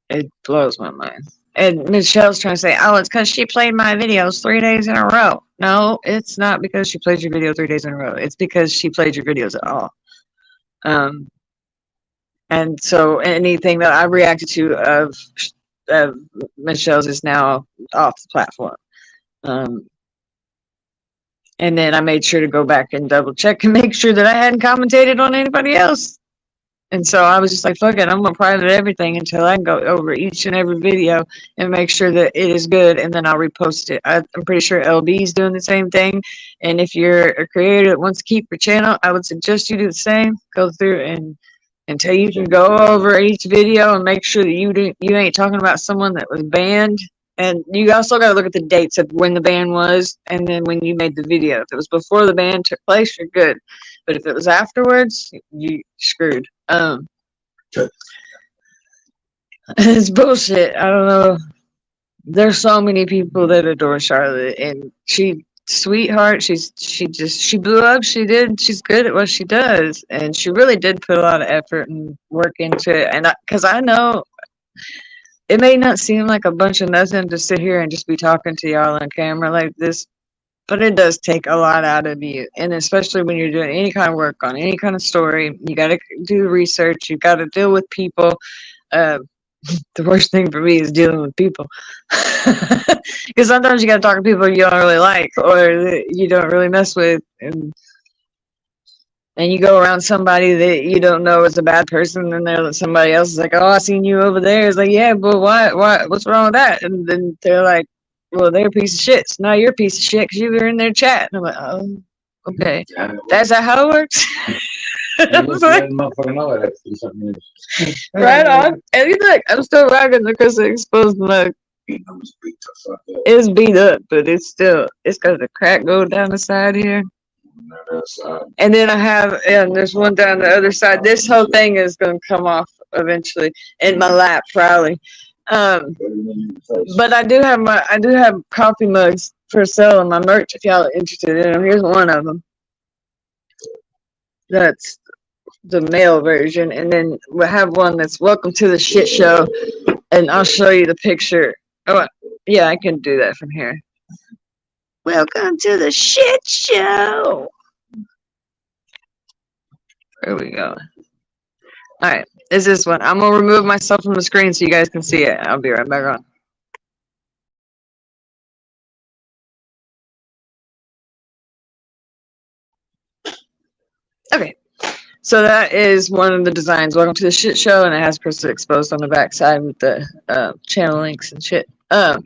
it blows my mind. And Michelle's trying to say, oh, it's because she played my videos 3 days in a row. No, it's not because she played your video 3 days in a row. It's because she played your videos at all. And so anything that I reacted to of Michelle's is now off the platform. And then I made sure to go back and double check and make sure that I hadn't commentated on anybody else. And so I was just like, fuck it, I'm going to private everything until I can go over each and every video and make sure that it is good, and then I'll repost it. I'm pretty sure LB is doing the same thing. And if you're a creator that wants to keep your channel, I would suggest you do the same. Go through and until you can go over each video and make sure that you ain't talking about someone that was banned. And you also got to look at the dates of when the ban was and then when you made the video. If it was before the ban took place, you're good. But if it was afterwards, you screwed. It's bullshit. I don't know. There's so many people that adore Charlotte, and sweetheart. She blew up. She did. She's good at what she does, and she really did put a lot of effort and work into it. And because I know it may not seem like a bunch of nothing to sit here and just be talking to y'all on camera like this, but it does take a lot out of you. And especially when you're doing any kind of work on any kind of story, you got to do research. You got to deal with people. The worst thing for me is dealing with people. Because sometimes you got to talk to people you don't really like or that you don't really mess with. And you go around somebody that you don't know is a bad person, and then somebody else is like, oh, I seen you over there. It's like, yeah, but what's wrong with that? And then they're like, well, they're a piece of shit. So now you're a piece of shit because you were in their chat. And I'm like, oh, okay. That's how it works. Like, right on. And he's like, I'm still rocking the KRYSAXXposse mug. It's beat up, but it's got the crack go down the side here. And then there's one down the other side. This whole thing is going to come off eventually in my lap, probably. But I do have coffee mugs for sale in my merch if y'all are interested in them. Here's one of them. That's the male version, and then we'll have one that's welcome to the shit show, and I'll show you the picture. Oh yeah, I can do that from here. Welcome to the shit show. There we go. All right, is this one? I'm gonna remove myself from the screen so you guys can see it. I'll be right back on. Okay, So that is one of the designs. Welcome to the shit show, and it has KRYSAXXposse on the back side with the channel links and shit. But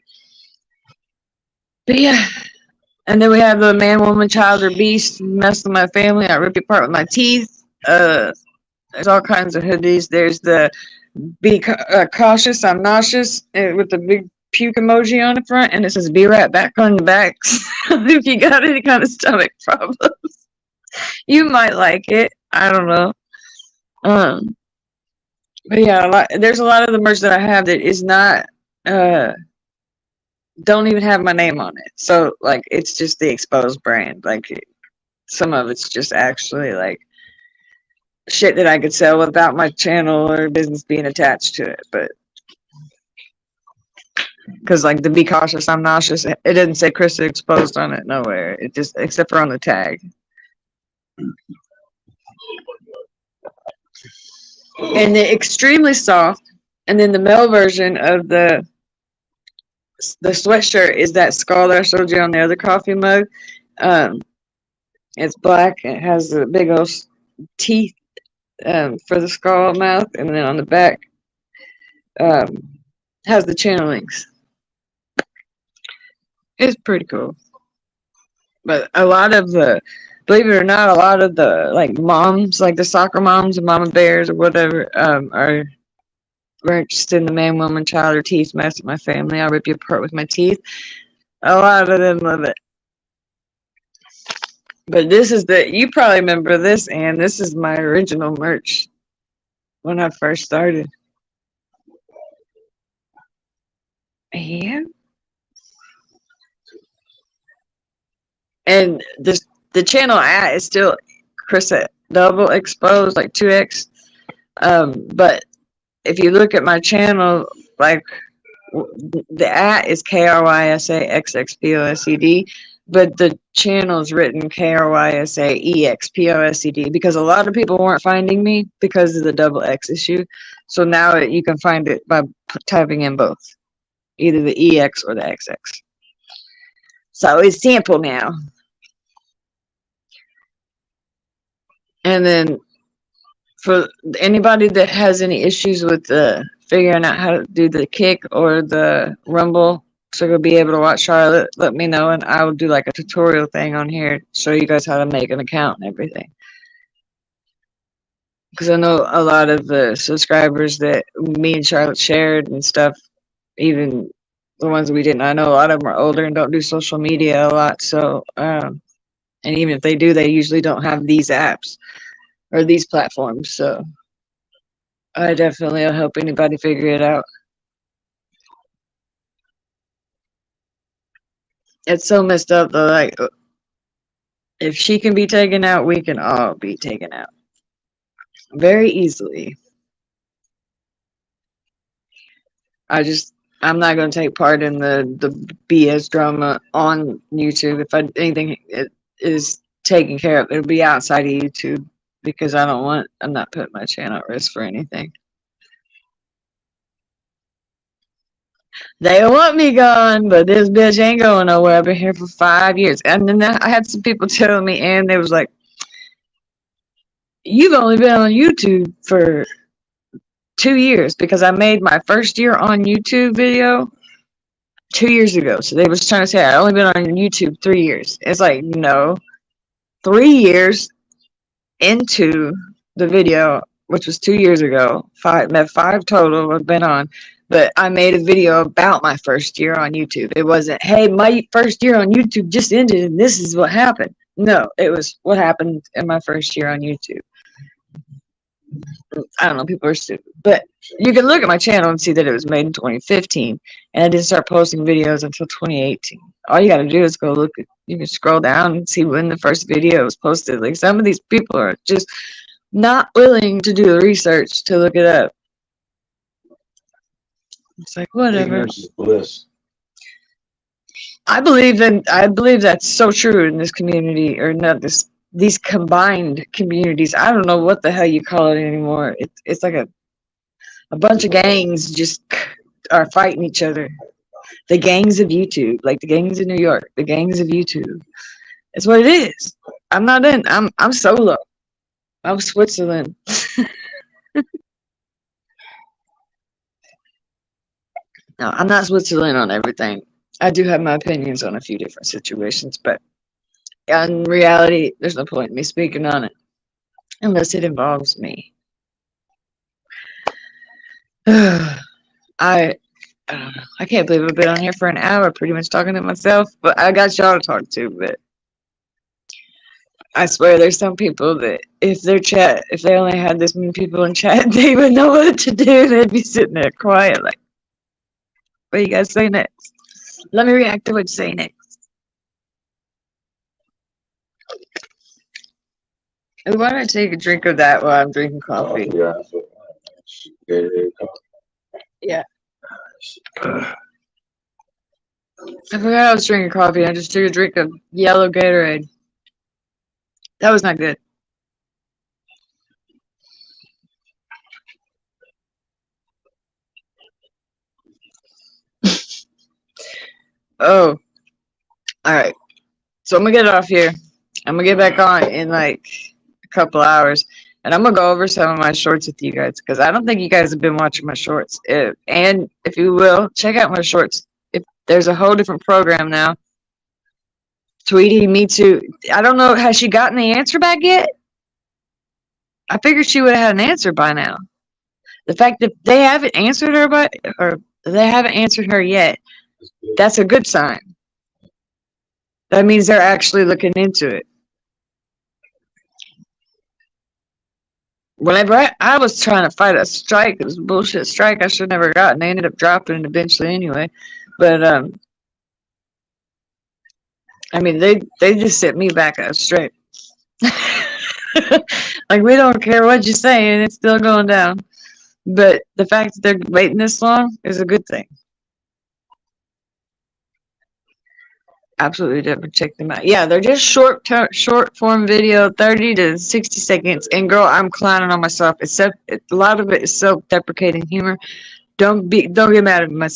yeah, and then we have the man, woman, child, or beast. Mess with my family. I rip you apart with my teeth. There's all kinds of hoodies. There's the be cautious, I'm nauseous, with the big puke emoji on the front, and it says be right back on the back. If you got any kind of stomach problems, you might like it. I don't know. But yeah, there's a lot of the merch that I have that is not don't even have my name on it. So like it's just the Exposed brand. Like some of it's just actually like shit that I could sell without my channel or business being attached to it. But because like the be cautious, I'm nauseous, it didn't say KRYSAXXposse on it nowhere. It just except for on the tag. And the extremely soft, and then the male version of the sweatshirt is that skull that I showed you on the other coffee mug. It's black. It has the big old teeth for the skull mouth, and then on the back has the channel links. It's pretty cool. But a lot of the, believe it or not, a lot of the like moms, like the soccer moms and mama bears or whatever, are very interested in the man, woman, child, or teeth. Mess with my family. I'll rip you apart with my teeth. A lot of them love it. But this is you probably remember this, and this is my original merch when I first started. Yeah. And the channel at is still KRYSADAWN, like 2X. But if you look at my channel, like the at is KRYSAXXPOSED, but the channel is written KRYSAEXPOSED because a lot of people weren't finding me because of the double X issue. So now you can find it by typing in both, either the EX or the XX. So it's simple now. And then for anybody that has any issues with figuring out how to do the kick or the rumble, so you'll be able to watch Charlotte, let me know, and I will do like a tutorial thing on here, show you guys how to make an account and everything. Because I know a lot of the subscribers that me and Charlotte shared and stuff, even the ones that we didn't, I know a lot of them are older and don't do social media a lot. So, and even if they do, they usually don't have these apps or these platforms. So I definitely will help anybody figure it out. It's so messed up though. Like, if she can be taken out, we can all be taken out very easily. I'm not going to take part in the BS drama on YouTube. If anything is taken care of, it'll be outside of YouTube because I'm not putting my channel at risk for anything. They want me gone, but this bitch ain't going nowhere. I've been here for 5 years. And then I had some people telling me, and they was like, you've only been on YouTube for 2 years, because I made my first year on YouTube video 2 years ago. So they was trying to say I only been on YouTube 3 years. It's like, no, 3 years into the video, which was 2 years ago, five total I've been on. But I made a video about my first year on YouTube. It wasn't, hey, my first year on YouTube just ended and this is what happened. No, it was what happened in my first year on YouTube. I don't know, people are stupid. But you can look at my channel and see that it was made in 2015. And I didn't start posting videos until 2018. All you got to do is go look you can scroll down and see when the first video was posted. Like, some of these people are just not willing to do the research to look it up. It's like, whatever. Ignorance is bliss. I believe that's so true in this community, or not these combined communities. I don't know what the hell you call it anymore. It's like a bunch of gangs just are fighting each other. The gangs of YouTube, like the gangs in New York, the gangs of YouTube. It's what it is. I'm not in. I'm solo. I'm Switzerland. No, I'm not Switzerland on everything. I do have my opinions on a few different situations, but in reality, there's no point in me speaking on it unless it involves me. I I don't know. I can't believe I've been on here for an hour pretty much talking to myself, but I got y'all to talk to, but I swear there's some people that if they only had this many people in chat, they would know what to do. They'd be sitting there quiet like, what do you guys say next? Let me react to what you say next. Why don't I take a drink of that while I'm drinking coffee? Yeah. I forgot I was drinking coffee. I just took a drink of yellow Gatorade. That was not good. Oh. Alright. So I'm gonna get it off here. I'm gonna get back on in like a couple hours. And I'm gonna go over some of my shorts with you guys because I don't think you guys have been watching my shorts. And if you will, check out my shorts. If there's a whole different program now. Tweety, me too. I don't know. Has she gotten the answer back yet? I figured she would have had an answer by now. The fact that they haven't answered her or they haven't answered her yet, that's a good sign. That means they're actually looking into it. Whenever I was trying to fight a strike, it was a bullshit strike I should have never gotten. They ended up dropping it eventually anyway. But I mean they just sent me back up straight. Like, we don't care what you say and it's still going down. But the fact that they're waiting this long is a good thing. Absolutely definitely check them out. Yeah, they're just short form video, 30 to 60 seconds. And girl, I'm clowning on myself. Except a lot of it is self-deprecating humor. Don't get mad at me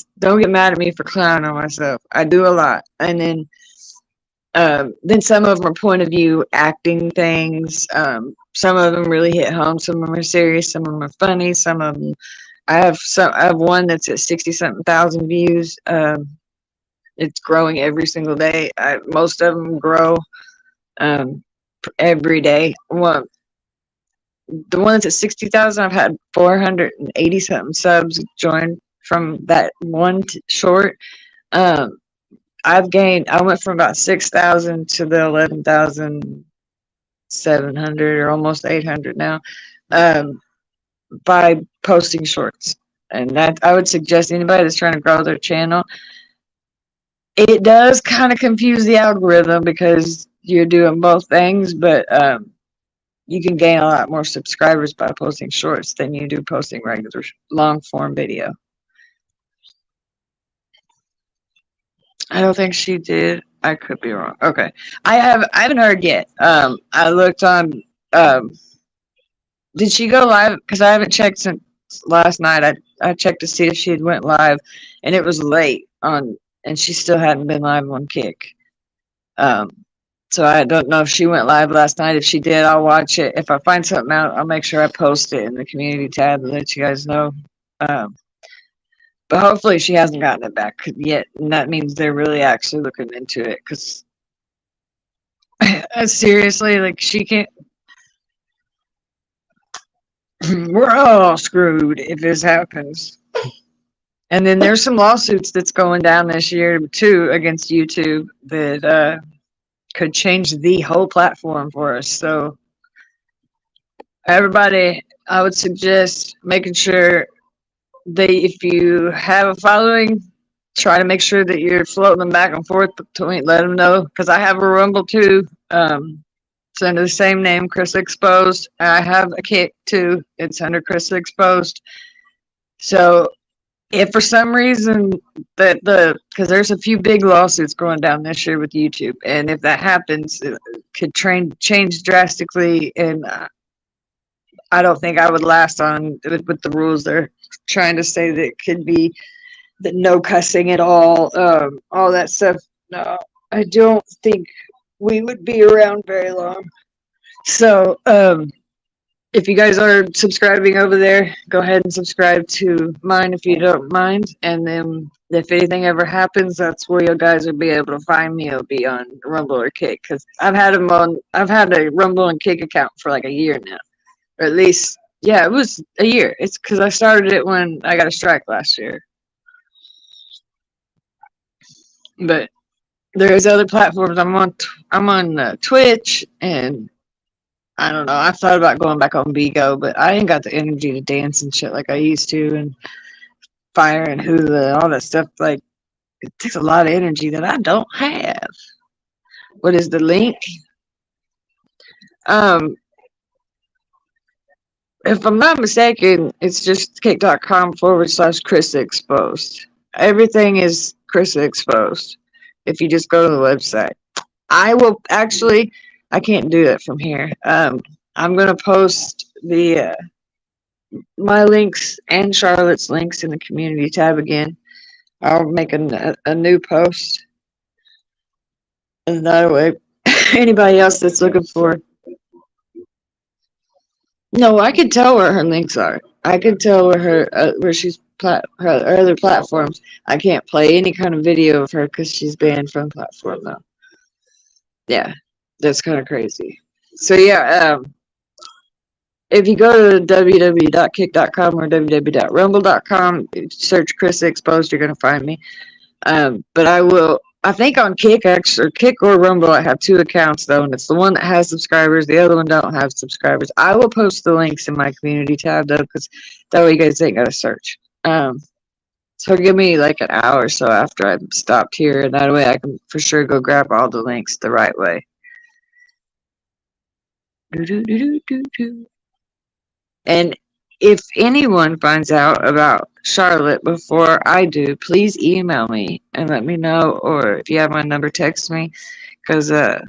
for clowning on myself. I do a lot. And then some of them are point of view acting things. Some of them really hit home. Some of them are serious. Some of them are funny. Some of them, I have one that's at 60-something thousand views. It's growing every single day. Most of them grow every day. Well, the one that's at 60,000, I've had 480 something subs join from that one short. I went from about 6,000 to the 11,700 or almost 800 now by posting shorts. And that I would suggest anybody that's trying to grow their channel. It does kind of confuse the algorithm because you're doing both things, but you can gain a lot more subscribers by posting shorts than you do posting regular long form video. I don't think she did. I could be wrong. Okay. I haven't heard yet. I looked on did she go live? Because I haven't checked since last night. I checked to see if she had went live and it was late on and she still hadn't been live on Kick. So I don't know if she went live last night. If she did, I'll watch it. If I find something out, I'll make sure I post it in the community tab and let you guys know. But hopefully she hasn't gotten it back yet. And that means they're really actually looking into it. Because seriously, like, she can't. We're all screwed if this happens. And then there's some lawsuits that's going down this year too against YouTube that could change the whole platform for us. So everybody, I would suggest making sure that if you have a following, try to make sure that you're floating them back and forth between, let them know, because I have a Rumble too. It's under the same name, KRYSAXXposse. I have a Kick too. It's under KRYSAXXposse. So if for some reason because there's a few big lawsuits going down this year with YouTube, and if that happens, it could change drastically, and I don't think I would last on with the rules they're trying to say that it could be that no cussing at all that stuff. No, I don't think we would be around very long. So if you guys are subscribing over there, go ahead and subscribe to mine if you don't mind. And then if anything ever happens, that's where you guys will be able to find me. It'll be on Rumble or Kick, because I've had a Rumble and Kick account for like a year now, or at least, yeah, it was a year. It's because I started it when I got a strike last year. But there's other platforms. I'm on Twitch, and I don't know. I thought about going back on Bigo, but I ain't got the energy to dance and shit like I used to, and Fire and Hula, all that stuff. Like, it takes a lot of energy that I don't have. What is the link? If I'm not mistaken, it's just kick.com/KRYSAXXposse. Everything is KRYSAXXposse. If you just go to the website, I will actually. I can't do that from here. I'm gonna post the my links and Charlotte's links in the community tab again. I'll make a new post, and that way, anybody else that's looking for. No, I can tell where her links are. I can tell where where she's her other platforms. I can't play any kind of video of her because she's banned from platform though. Yeah, that's kind of crazy. So yeah, if you go to www.kick.com or www.rumble.com, search KRYSAXXposed, you're gonna find me. But I think on Kick or Rumble, I have 2 accounts though, and it's the one that has subscribers. The other one don't have subscribers. I will post the links in my community tab though, because that way you guys ain't gotta search. So give me like an hour or so after I'm stopped here, and that way I can for sure go grab all the links the right way. And if anyone finds out about Charlotte before I do, please email me and let me know, or if you have my number, text me, because I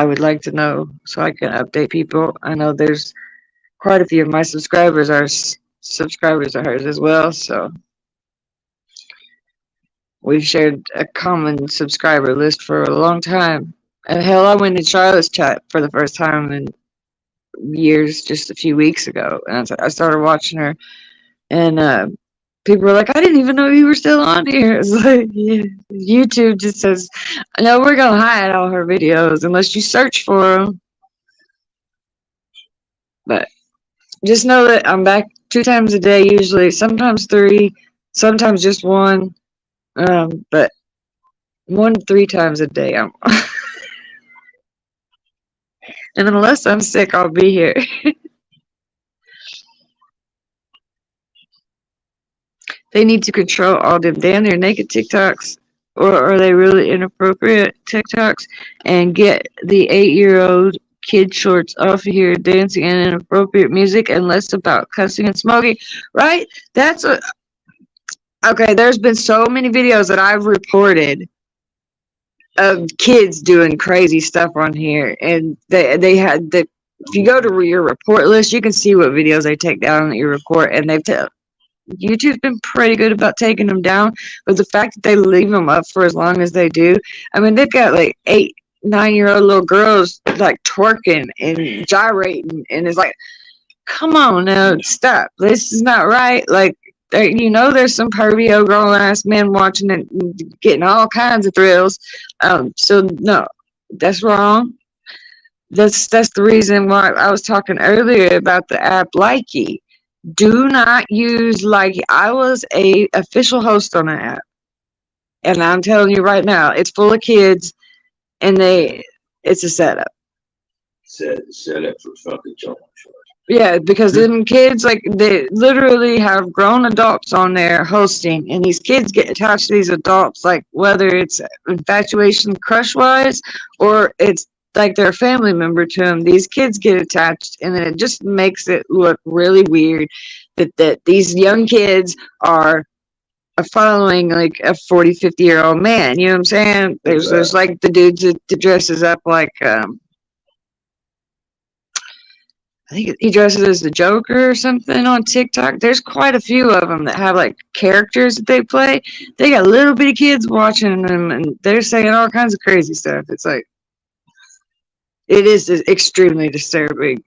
would like to know so I can update people. I know there's quite a few of my subscribers are subscribers of hers as well, so we've shared a common subscriber list for a long time. And hell, I went in Charlotte's chat for the first time in years just a few weeks ago, and I started watching her, and people were like, I didn't even know you were still on here. It's like, yeah, YouTube just says, no, we're gonna hide all her videos unless you search for them. But just know that I'm back 2 times a day usually, sometimes 3, sometimes just 1, but 1 to 3 times a day I'm and unless I'm sick, I'll be here. They need to control all them damn near naked TikToks, or are they really inappropriate TikToks, and get the 8-year-old kid shorts off of here, dancing and inappropriate music, and less about cussing and smoking, right? That's a okay. There's been so many videos that I've reported of kids doing crazy stuff on here, and they had the. If you go to your report list, you can see what videos they take down that you report, and YouTube's been pretty good about taking them down, but the fact that they leave them up for as long as they do, I mean, they've got like 8, 9-year-old little girls like twerking and gyrating, and it's like, come on now, stop. This is not right. Like, there's some pervy old grown ass men watching it and getting all kinds of thrills. So no, that's wrong. That's the reason why I was talking earlier about the app Likey. Do not use Likey. I was a official host on that app, and I'm telling you right now, it's full of kids, and it's a setup. Set up for fucking children. Yeah, because them kids, like, they literally have grown adults on there hosting, and these kids get attached to these adults, like, whether it's infatuation crush-wise, or it's like they're a family member to them. These kids get attached, and then it just makes it look really weird that these young kids are following, like, a 40, 50-year-old man. You know what I'm saying? There's like, the dude that dresses up like, I think he dresses as the Joker or something on TikTok. There's quite a few of them that have like characters that they play. They got little bitty kids watching them, and they're saying all kinds of crazy stuff. It's like, It is extremely disturbing.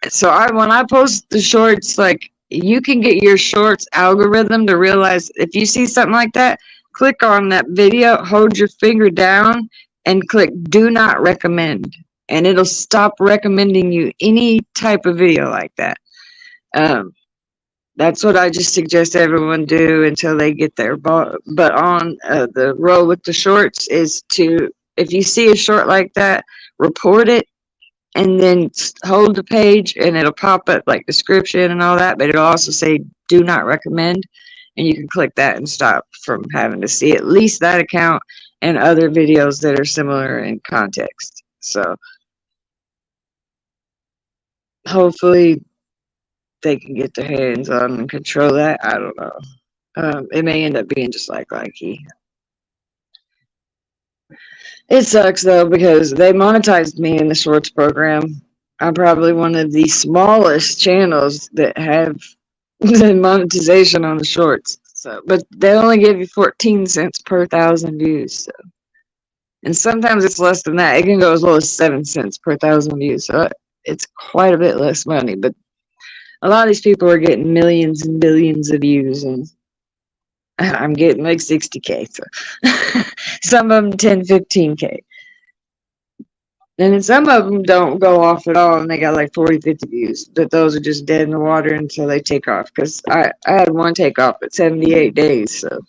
So when I post the shorts, like, you can get your shorts algorithm to realize if you see something like that, click on that video, hold your finger down, and click do not recommend, and it'll stop recommending you any type of video like that. That's what I just suggest everyone do until they get there. But on the roll with the shorts is to, if you see a short like that, report it, and then hold the page, and it'll pop up like description and all that, but it'll also say do not recommend, and you can click that and stop from having to see at least that account and other videos that are similar in context. So hopefully they can get their hands on and control that. I don't know. It may end up being just like Likey. It sucks though, because they monetized me in the shorts program. I'm probably one of the smallest channels that have the monetization on the shorts. So, but they only give you 14 cents per 1,000 views. So, and sometimes it's less than that. It can go as low as 7 cents per 1,000 views. So it's quite a bit less money. But a lot of these people are getting millions and billions of views, and I'm getting like 60K. So some of them 10, 15K. And then some of them don't go off at all, and they got like 40, 50 views. But those are just dead in the water until they take off. Because I had one take off at 78 days. So,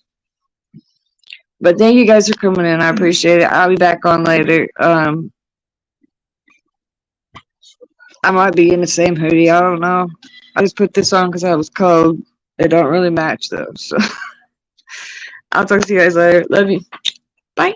but thank you guys for coming in. I appreciate it. I'll be back on later. I might be in the same hoodie. I don't know. I just put this on because I was cold. It don't really match though. So I'll talk to you guys later. Love you. Bye.